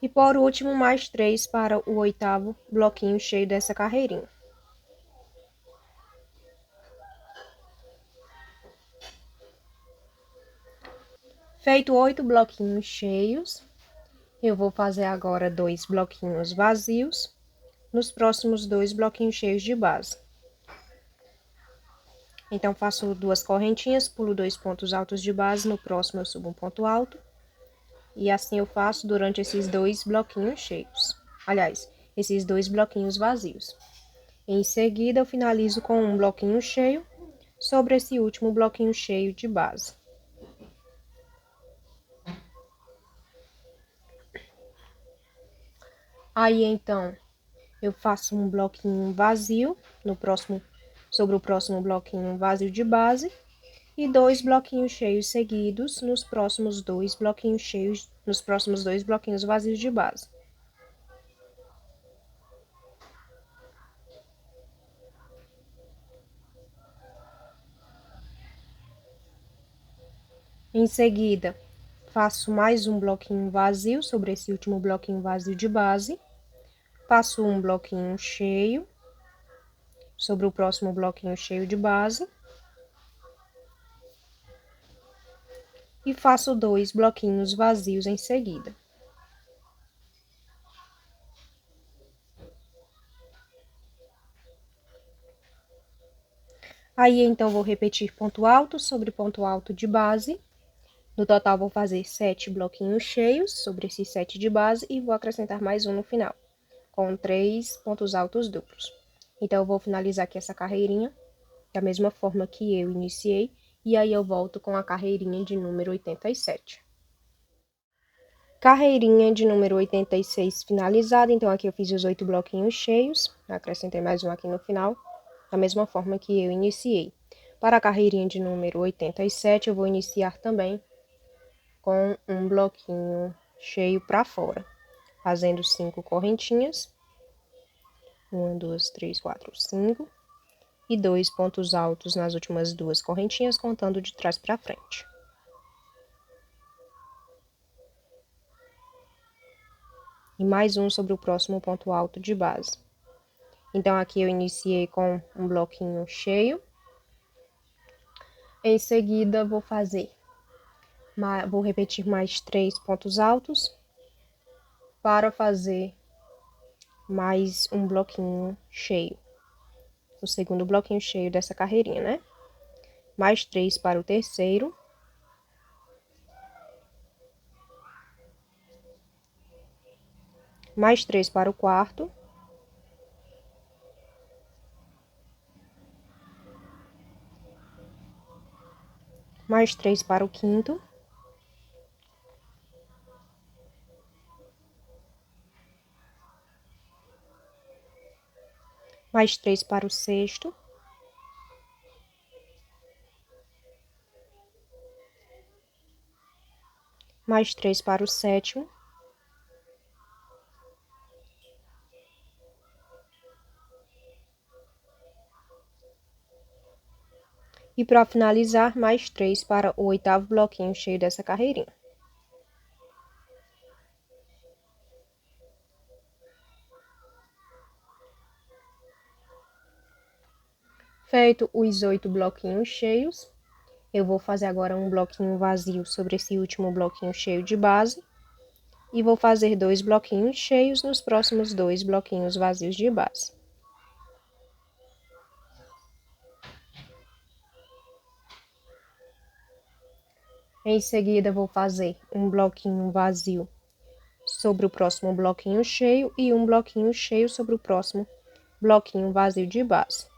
E por último, mais 3 para o oitavo bloquinho cheio dessa carreirinha. Feito 8 bloquinhos cheios, eu vou fazer agora 2 bloquinhos vazios nos próximos 2 bloquinhos cheios de base. Então, faço 2 correntinhas, pulo 2 pontos altos de base, no próximo eu subo um ponto alto. E assim eu faço durante esses 2 bloquinhos cheios. Aliás, esses 2 bloquinhos vazios. Em seguida, eu finalizo com um bloquinho cheio sobre esse último bloquinho cheio de base. Aí, então, eu faço um bloquinho vazio sobre o próximo bloquinho vazio de base e 2 bloquinhos cheios seguidos nos próximos 2 bloquinhos vazios de base. Em seguida, faço mais um bloquinho vazio sobre esse último bloquinho vazio de base. Faço um bloquinho cheio sobre o próximo bloquinho cheio de base. E faço 2 bloquinhos vazios em seguida. Aí, então, vou repetir ponto alto sobre ponto alto de base. No total, vou fazer 7 bloquinhos cheios sobre esses 7 de base e vou acrescentar mais um no final, com 3 pontos altos duplos. Então, eu vou finalizar aqui essa carreirinha da mesma forma que eu iniciei, e aí eu volto com a carreirinha de número 87. Carreirinha de número 86 finalizada, então aqui eu fiz os 8 bloquinhos cheios, acrescentei mais um aqui no final, da mesma forma que eu iniciei. Para a carreirinha de número 87, eu vou iniciar também com um bloquinho cheio para fora, fazendo 5 correntinhas. 1, 2, 3, 4, 5. E 2 pontos altos nas últimas 2 correntinhas, contando de trás para frente. E mais um sobre o próximo ponto alto de base. Então, aqui eu iniciei com um bloquinho cheio. Em seguida, vou repetir mais 3 pontos altos para fazer mais um bloquinho cheio. O segundo bloquinho cheio dessa carreirinha, né? Mais 3 para o terceiro. Mais 3 para o quarto. Mais 3 para o quinto. Mais 3 para o sexto. Mais 3 para o sétimo. E para finalizar, mais 3 para o oitavo bloquinho cheio dessa carreirinha. Feito os 8 bloquinhos cheios, eu vou fazer agora um bloquinho vazio sobre esse último bloquinho cheio de base. E vou fazer 2 bloquinhos cheios nos próximos 2 bloquinhos vazios de base. Em seguida, vou fazer um bloquinho vazio sobre o próximo bloquinho cheio e um bloquinho cheio sobre o próximo bloquinho vazio de base.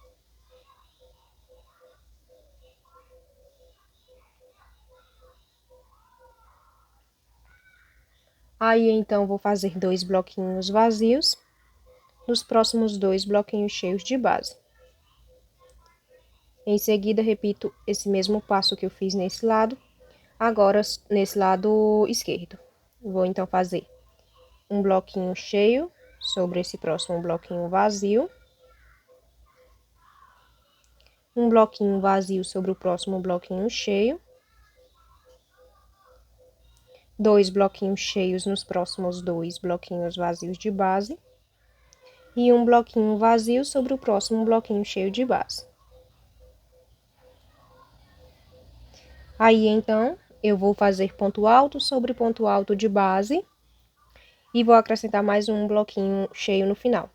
Aí, então, vou fazer 2 bloquinhos vazios nos próximos 2 bloquinhos cheios de base. Em seguida, repito esse mesmo passo que eu fiz nesse lado, agora nesse lado esquerdo. Vou, então, fazer um bloquinho cheio sobre esse próximo bloquinho vazio. Um bloquinho vazio sobre o próximo bloquinho cheio. 2 bloquinhos cheios nos próximos 2 bloquinhos vazios de base. E um bloquinho vazio sobre o próximo bloquinho cheio de base. Aí, então, eu vou fazer ponto alto sobre ponto alto de base. E vou acrescentar mais um bloquinho cheio no final.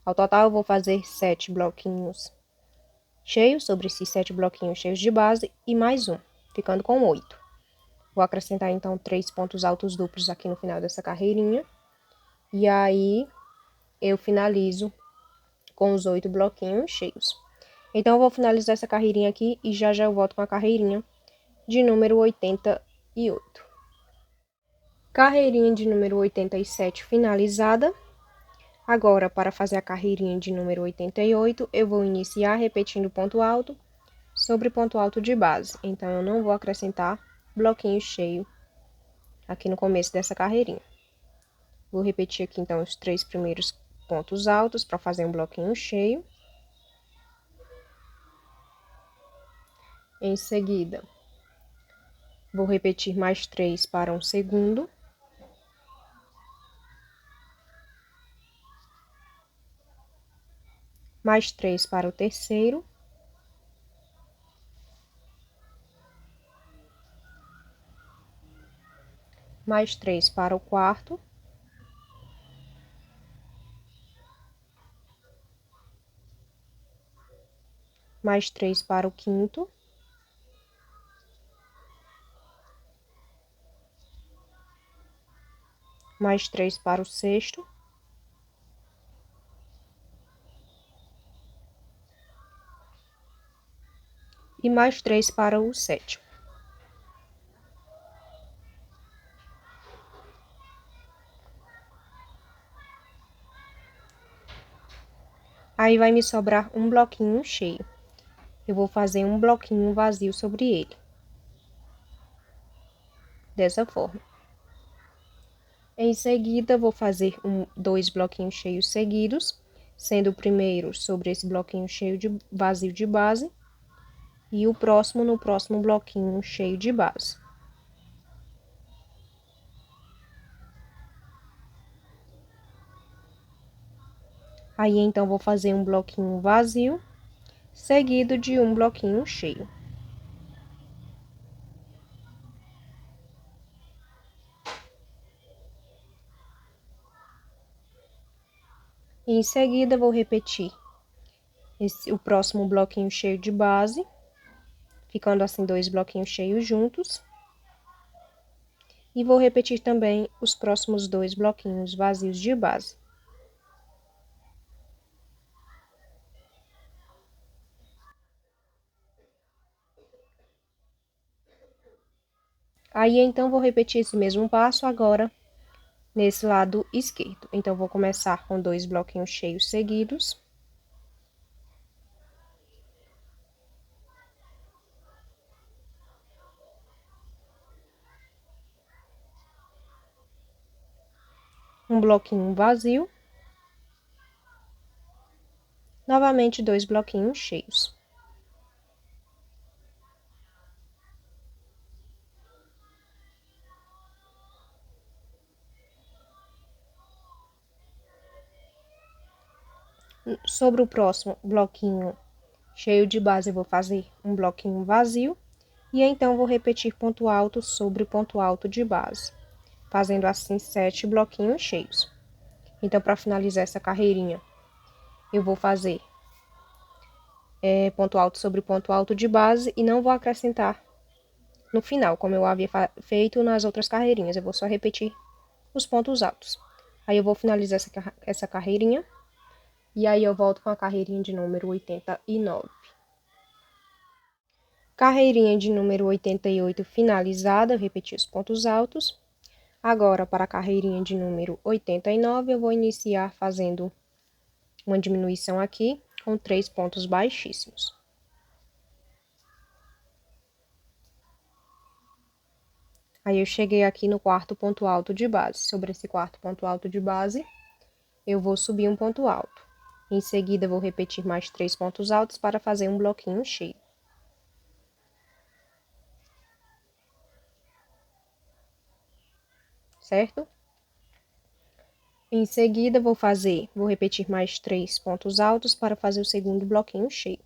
Ao total, eu vou fazer 7 bloquinhos cheios sobre esses 7 bloquinhos cheios de base e mais um, ficando com 8. Vou acrescentar, então, 3 pontos altos duplos aqui no final dessa carreirinha. E aí, eu finalizo com os 8 bloquinhos cheios. Então, eu vou finalizar essa carreirinha aqui e já eu volto com a carreirinha de número 88. Carreirinha de número 87 finalizada. Agora, para fazer a carreirinha de número 88, eu vou iniciar repetindo ponto alto sobre ponto alto de base. Então, eu não vou acrescentar bloquinho cheio aqui no começo dessa carreirinha. Vou repetir aqui, então, os 3 primeiros pontos altos para fazer um bloquinho cheio. Em seguida, Vou repetir mais 3 para um segundo. Mais 3 para o terceiro. Mais 3 para o quarto. Mais 3 para o quinto. Mais 3 para o sexto. E mais 3 para o sétimo. Aí vai me sobrar um bloquinho cheio. Eu vou fazer um bloquinho vazio sobre ele. Dessa forma. Em seguida, vou fazer dois bloquinhos cheios seguidos, sendo o primeiro sobre esse bloquinho cheio de vazio de base e o próximo no próximo bloquinho cheio de base. Aí, então, vou fazer um bloquinho vazio, seguido de um bloquinho cheio. E em seguida, vou repetir o próximo bloquinho cheio de base, ficando assim dois bloquinhos cheios juntos. E vou repetir também os próximos dois bloquinhos vazios de base. Aí, então, vou repetir esse mesmo passo agora nesse lado esquerdo. Então, vou começar com dois bloquinhos cheios seguidos. Um bloquinho vazio. Novamente, dois bloquinhos cheios. Sobre o próximo bloquinho cheio de base, eu vou fazer um bloquinho vazio. E então, vou repetir ponto alto sobre ponto alto de base, fazendo assim 7 bloquinhos cheios. Então, para finalizar essa carreirinha, eu vou fazer ponto alto sobre ponto alto de base e não vou acrescentar no final, como eu havia feito nas outras carreirinhas. Eu vou só repetir os pontos altos. Aí, eu vou finalizar essa carreirinha. E aí, eu volto com a carreirinha de número 89. Carreirinha de número 88 finalizada, eu repeti os pontos altos. Agora, para a carreirinha de número 89, eu vou iniciar fazendo uma diminuição aqui com 3 pontos baixíssimos. Aí, eu cheguei aqui no quarto ponto alto de base. Sobre esse quarto ponto alto de base, eu vou subir um ponto alto. Em seguida, vou repetir mais 3 pontos altos para fazer um bloquinho cheio. Certo? Em seguida, vou repetir mais 3 pontos altos para fazer o segundo bloquinho cheio.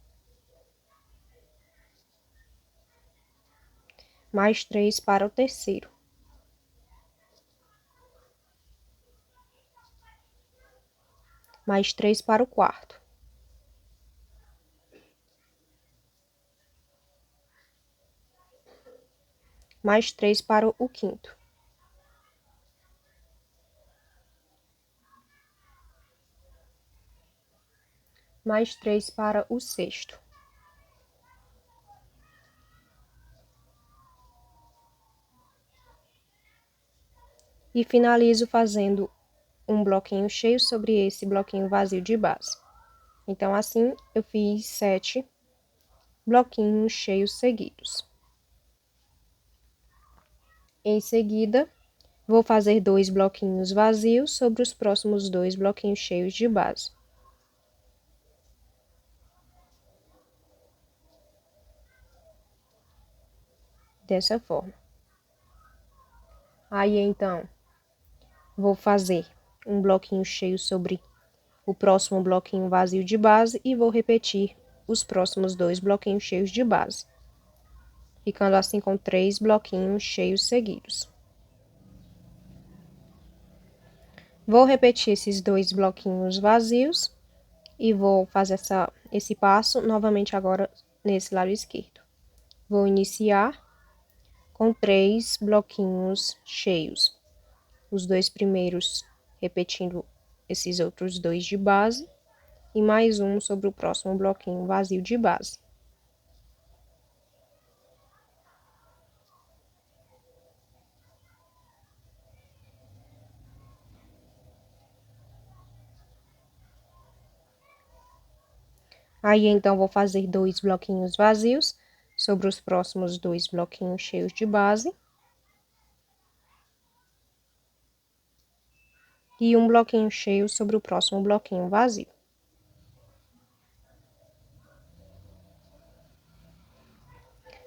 Mais 3 para o terceiro. Mais 3 para o quarto. Mais 3 para o quinto. Mais 3 para o sexto. E finalizo fazendo um bloquinho cheio sobre esse bloquinho vazio de base. Então, assim, eu fiz 7 bloquinhos cheios seguidos. Em seguida, vou fazer 2 bloquinhos vazios sobre os próximos 2 bloquinhos cheios de base. Dessa forma. Aí, então, vou fazer um bloquinho cheio sobre o próximo bloquinho vazio de base e vou repetir os próximos 2 bloquinhos cheios de base, ficando assim com 3 bloquinhos cheios seguidos. Vou repetir esses 2 bloquinhos vazios e vou fazer esse passo novamente agora nesse lado esquerdo. Vou iniciar com 3 bloquinhos cheios. Os 2 primeiros repetindo esses outros 2 de base e mais um sobre o próximo bloquinho vazio de base. Aí, então, vou fazer 2 bloquinhos vazios sobre os próximos 2 bloquinhos cheios de base. E um bloquinho cheio sobre o próximo bloquinho vazio.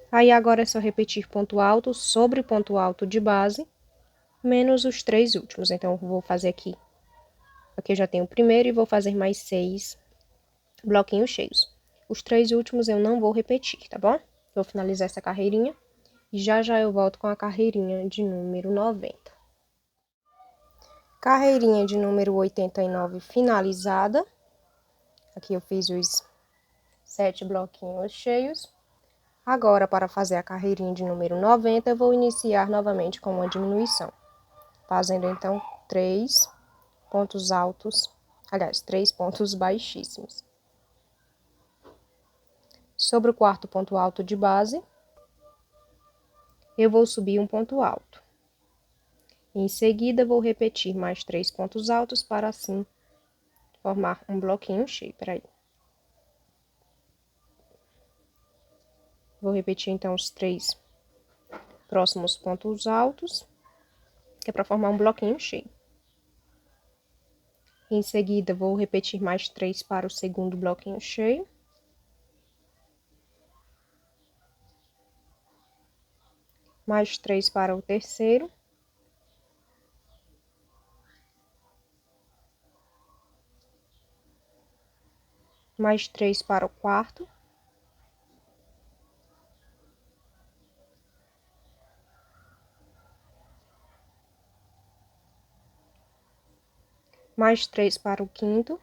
Aí, agora é só repetir ponto alto sobre ponto alto de base, menos os 3 últimos. Então, eu vou fazer aqui. Aqui eu já tenho o primeiro e vou fazer mais 6 bloquinhos cheios. Os 3 últimos eu não vou repetir, tá bom? Vou finalizar essa carreirinha e já eu volto com a carreirinha de número 90. Carreirinha de número 89 finalizada. Aqui eu fiz os 7 bloquinhos cheios. Agora, para fazer a carreirinha de número 90, eu vou iniciar novamente com uma diminuição. Fazendo, então, 3 pontos altos, aliás, 3 pontos baixíssimos. Sobre o quarto ponto alto de base, eu vou subir um ponto alto. Em seguida, vou repetir mais 3 pontos altos para, assim, formar um bloquinho cheio. Peraí. Vou repetir, então, os 3 próximos pontos altos, que é para formar um bloquinho cheio. Em seguida, vou repetir mais 3 para o segundo bloquinho cheio. Mais 3 para o terceiro. Mais 3 para o quarto. Mais 3 para o quinto.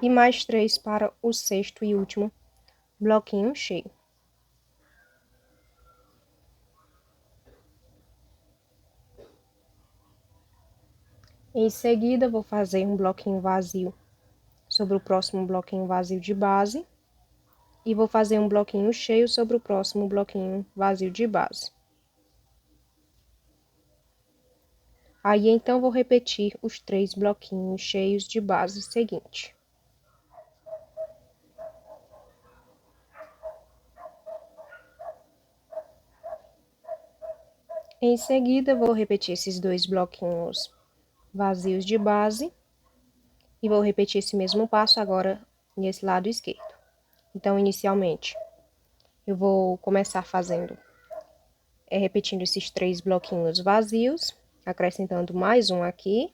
E mais 3 para o sexto e último bloquinho cheio. Em seguida, vou fazer um bloquinho vazio sobre o próximo bloquinho vazio de base. E vou fazer um bloquinho cheio sobre o próximo bloquinho vazio de base. Aí, então, vou repetir os 3 bloquinhos cheios de base seguinte. Em seguida, vou repetir esses 2 bloquinhos vazios de base. E vou repetir esse mesmo passo agora nesse lado esquerdo. Então, inicialmente, eu vou começar fazendo, repetindo esses 3 bloquinhos vazios, acrescentando mais um aqui,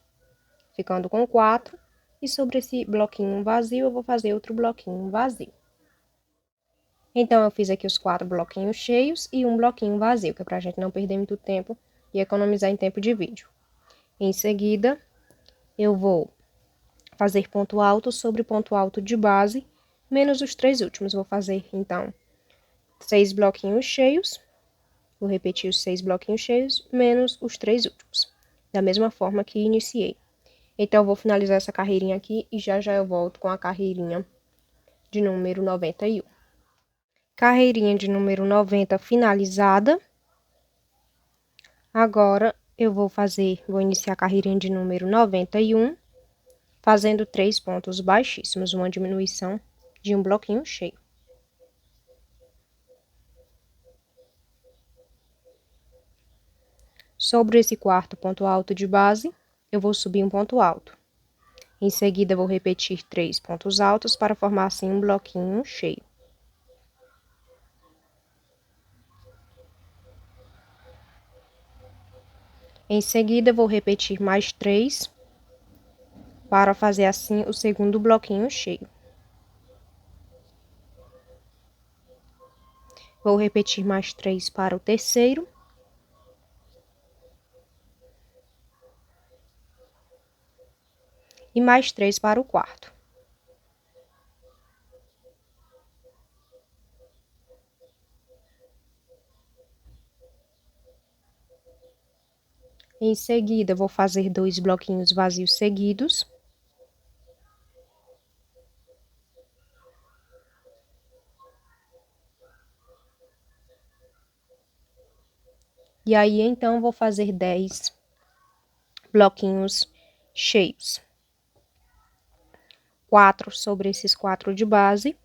ficando com 4. E sobre esse bloquinho vazio, eu vou fazer outro bloquinho vazio. Então, eu fiz aqui os 4 bloquinhos cheios e um bloquinho vazio, que é pra gente não perder muito tempo e economizar em tempo de vídeo. Em seguida, eu vou fazer ponto alto sobre ponto alto de base, menos os 3 últimos. Vou fazer, então, 6 bloquinhos cheios. Vou repetir os 6 bloquinhos cheios, menos os 3 últimos. Da mesma forma que iniciei. Então, eu vou finalizar essa carreirinha aqui e já eu volto com a carreirinha de número 91. Carreirinha de número 90 finalizada. Agora, eu vou iniciar a carreirinha de número 91, fazendo 3 pontos baixíssimos, uma diminuição de um bloquinho cheio. Sobre esse quarto ponto alto de base, eu vou subir um ponto alto. Em seguida, vou repetir 3 pontos altos para formar assim um bloquinho cheio. Em seguida, vou repetir mais 3 para fazer assim o segundo bloquinho cheio. Vou repetir mais 3 para o terceiro. E mais 3 para o quarto. Em seguida, vou fazer 2 bloquinhos vazios seguidos. E aí, então, vou fazer 10 bloquinhos cheios. 4 sobre esses 4 de base,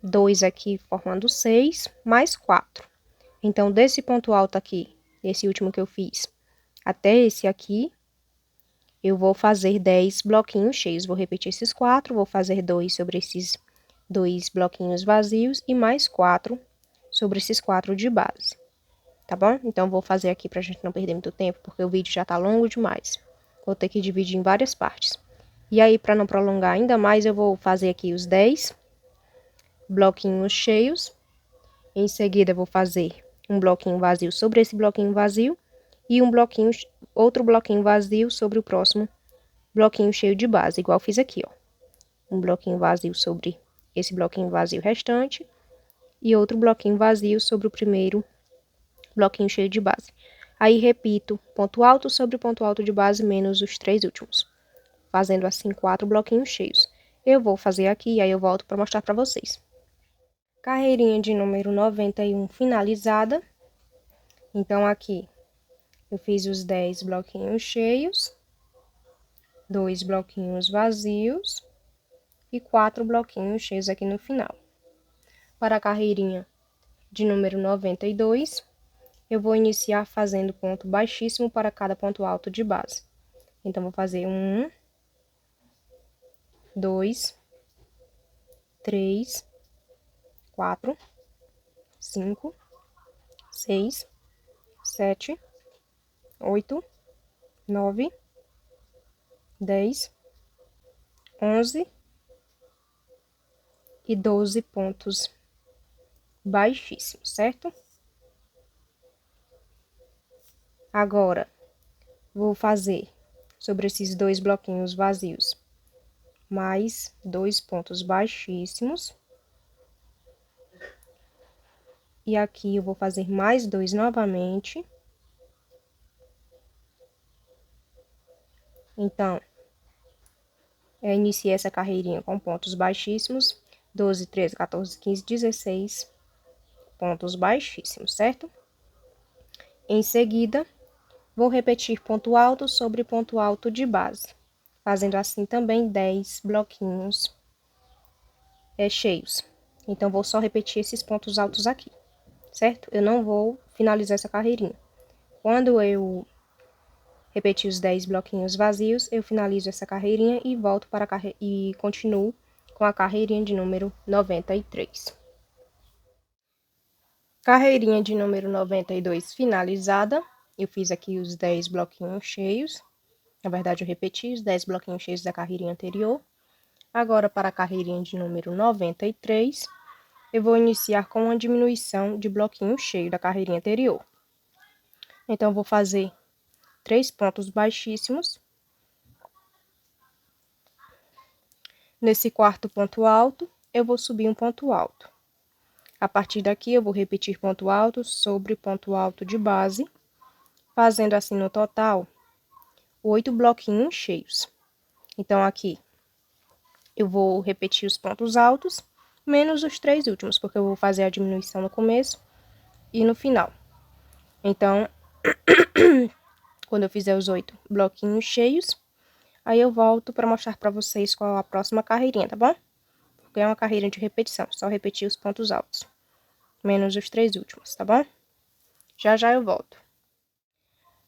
2 aqui formando 6, mais 4. Então, desse ponto alto aqui, esse último que eu fiz, até esse aqui, eu vou fazer 10 bloquinhos cheios. Vou repetir esses 4, vou fazer 2 sobre esses 2 bloquinhos vazios e mais 4 sobre esses 4 de base. Tá bom? Então, vou fazer aqui pra gente não perder muito tempo, porque o vídeo já tá longo demais. Vou ter que dividir em várias partes. E aí, para não prolongar ainda mais, eu vou fazer aqui os 10 bloquinhos cheios. Em seguida, eu vou fazer um bloquinho vazio sobre esse bloquinho vazio e outro bloquinho vazio sobre o próximo bloquinho cheio de base, igual fiz aqui, ó. Um bloquinho vazio sobre esse bloquinho vazio restante e outro bloquinho vazio sobre o primeiro bloquinho cheio de base. Aí, repito, ponto alto sobre ponto alto de base menos os 3 últimos, fazendo assim 4 bloquinhos cheios. Eu vou fazer aqui e aí eu volto para mostrar para vocês. Carreirinha de número 91 finalizada. Então, aqui eu fiz os 10 bloquinhos cheios, 2 bloquinhos vazios e 4 bloquinhos cheios aqui no final. Para a carreirinha de número 92, eu vou iniciar fazendo ponto baixíssimo para cada ponto alto de base. Então, vou fazer 1, 2, 3, 4, 5, 6, 7, 8, 9, 10, 11 e 12 pontos baixíssimos, certo? Agora, vou fazer sobre esses 2 bloquinhos vazios mais 2 pontos baixíssimos. E aqui eu vou fazer mais 2 novamente. Então, eu iniciei essa carreirinha com pontos baixíssimos, 12, 13, 14, 15, 16 pontos baixíssimos, certo? Em seguida, vou repetir ponto alto sobre ponto alto de base, fazendo assim também 10 bloquinhos cheios. Então, vou só repetir esses pontos altos aqui, certo? Eu não vou finalizar essa carreirinha. Quando eu repetir os 10 bloquinhos vazios, eu finalizo essa carreirinha e volto para e continuo com a carreirinha de número 93. Carreirinha de número 92 finalizada. Eu fiz aqui os 10 bloquinhos cheios. Na verdade, eu repeti os 10 bloquinhos cheios da carreirinha anterior. Agora, para a carreirinha de número 93, eu vou iniciar com uma diminuição de bloquinho cheio da carreirinha anterior. Então, eu vou fazer 3 pontos baixíssimos. Nesse quarto ponto alto, eu vou subir um ponto alto. A partir daqui, eu vou repetir ponto alto sobre ponto alto de base, fazendo assim no total 8 bloquinhos cheios. Então, aqui eu vou repetir os pontos altos, menos os 3 últimos, porque eu vou fazer a diminuição no começo e no final. Então, quando eu fizer os 8 bloquinhos cheios, aí eu volto para mostrar para vocês qual a próxima carreirinha, tá bom? Porque é uma carreira de repetição, só repetir os pontos altos, menos os 3 últimos, tá bom? Já já eu volto.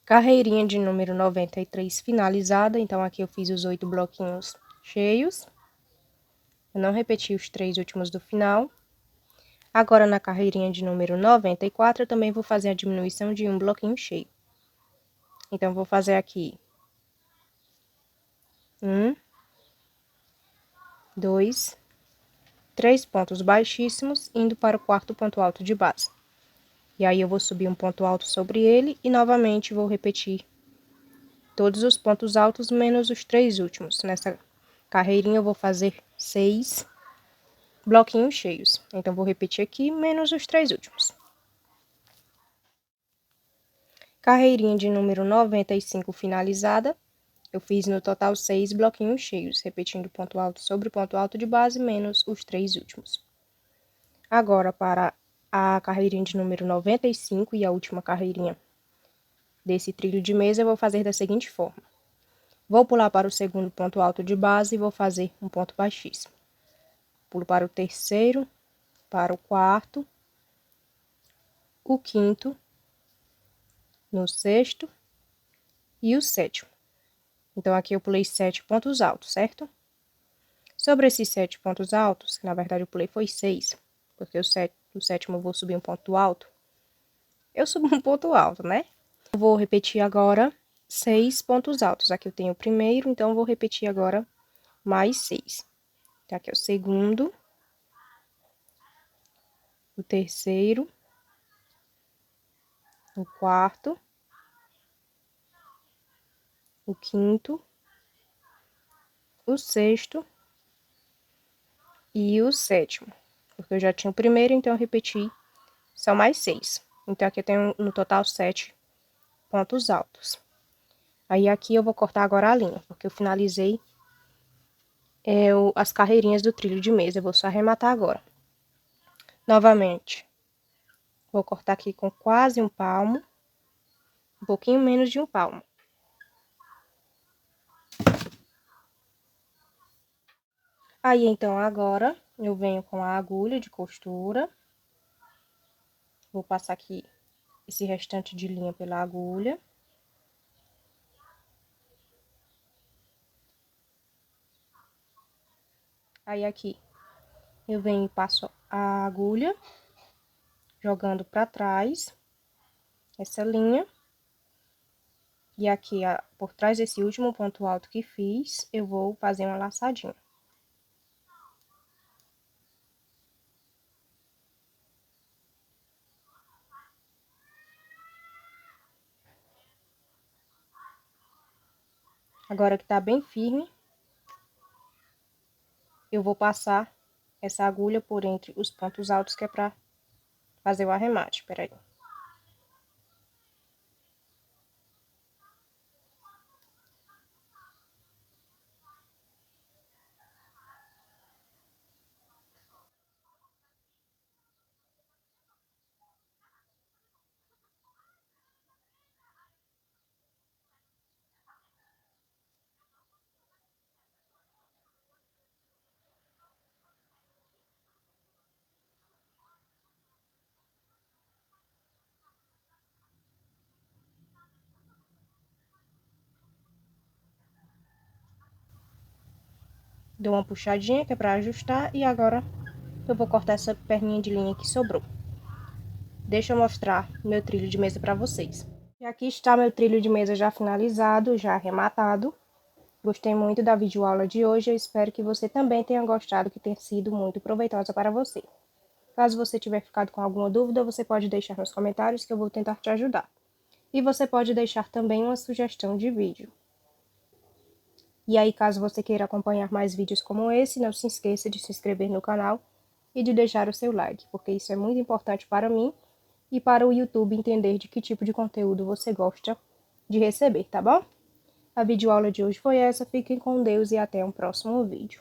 Carreirinha de número 93 finalizada, então aqui eu fiz os 8 bloquinhos cheios. Eu não repeti os 3 últimos do final. Agora, na carreirinha de número 94, eu também vou fazer a diminuição de um bloquinho cheio. Então, vou fazer aqui 1, 2, 3 pontos baixíssimos, indo para o quarto ponto alto de base. E aí, eu vou subir um ponto alto sobre ele e, novamente, vou repetir todos os pontos altos, menos os 3 últimos. Nessa carreirinha, eu vou fazer 6 bloquinhos cheios. Então, vou repetir aqui, menos os 3 últimos. Carreirinha de número 95 finalizada. Eu fiz no total 6 bloquinhos cheios, repetindo ponto alto sobre ponto alto de base, menos os 3 últimos. Agora, para a carreirinha de número 95 e a última carreirinha desse trilho de mesa, eu vou fazer da seguinte forma. Vou pular para o segundo ponto alto de base e vou fazer um ponto baixíssimo. Pulo para o terceiro, para o quarto, o quinto, no sexto e o sétimo. Então, aqui eu pulei 7 pontos altos, certo? Sobre esses 7 pontos altos, que na verdade eu pulei foi 6, porque o sétimo eu vou subir um ponto alto. Eu subo um ponto alto, né? Eu vou repetir agora 6 pontos altos. Aqui eu tenho o primeiro, então eu vou repetir agora mais 6. Então, aqui é o segundo, o terceiro, o quarto, o quinto, o sexto e o sétimo. Porque eu já tinha o primeiro, então eu repeti, são mais 6. Então, aqui eu tenho no total 7 pontos altos. Aí, aqui eu vou cortar agora a linha, porque eu finalizei as carreirinhas do trilho de mesa. Eu vou só arrematar agora. Novamente, vou cortar aqui com quase um palmo, um pouquinho menos de um palmo. Aí, então, agora, eu venho com a agulha de costura. Vou passar aqui esse restante de linha pela agulha. Aí, aqui, eu venho e passo a agulha, jogando pra trás essa linha. E aqui, por trás desse último ponto alto que fiz, eu vou fazer uma laçadinha. Agora que tá bem firme, eu vou passar essa agulha por entre os pontos altos, que é pra fazer o arremate. Peraí. Dou uma puxadinha, que é pra ajustar, e agora eu vou cortar essa perninha de linha que sobrou. Deixa eu mostrar meu trilho de mesa pra vocês. E aqui está meu trilho de mesa já finalizado, já arrematado. Gostei muito da videoaula de hoje, eu espero que você também tenha gostado, que tenha sido muito proveitosa para você. Caso você tiver ficado com alguma dúvida, você pode deixar nos comentários que eu vou tentar te ajudar. E você pode deixar também uma sugestão de vídeo. E aí, caso você queira acompanhar mais vídeos como esse, não se esqueça de se inscrever no canal e de deixar o seu like, porque isso é muito importante para mim e para o YouTube entender de que tipo de conteúdo você gosta de receber, tá bom? A videoaula de hoje foi essa, fiquem com Deus e até um próximo vídeo.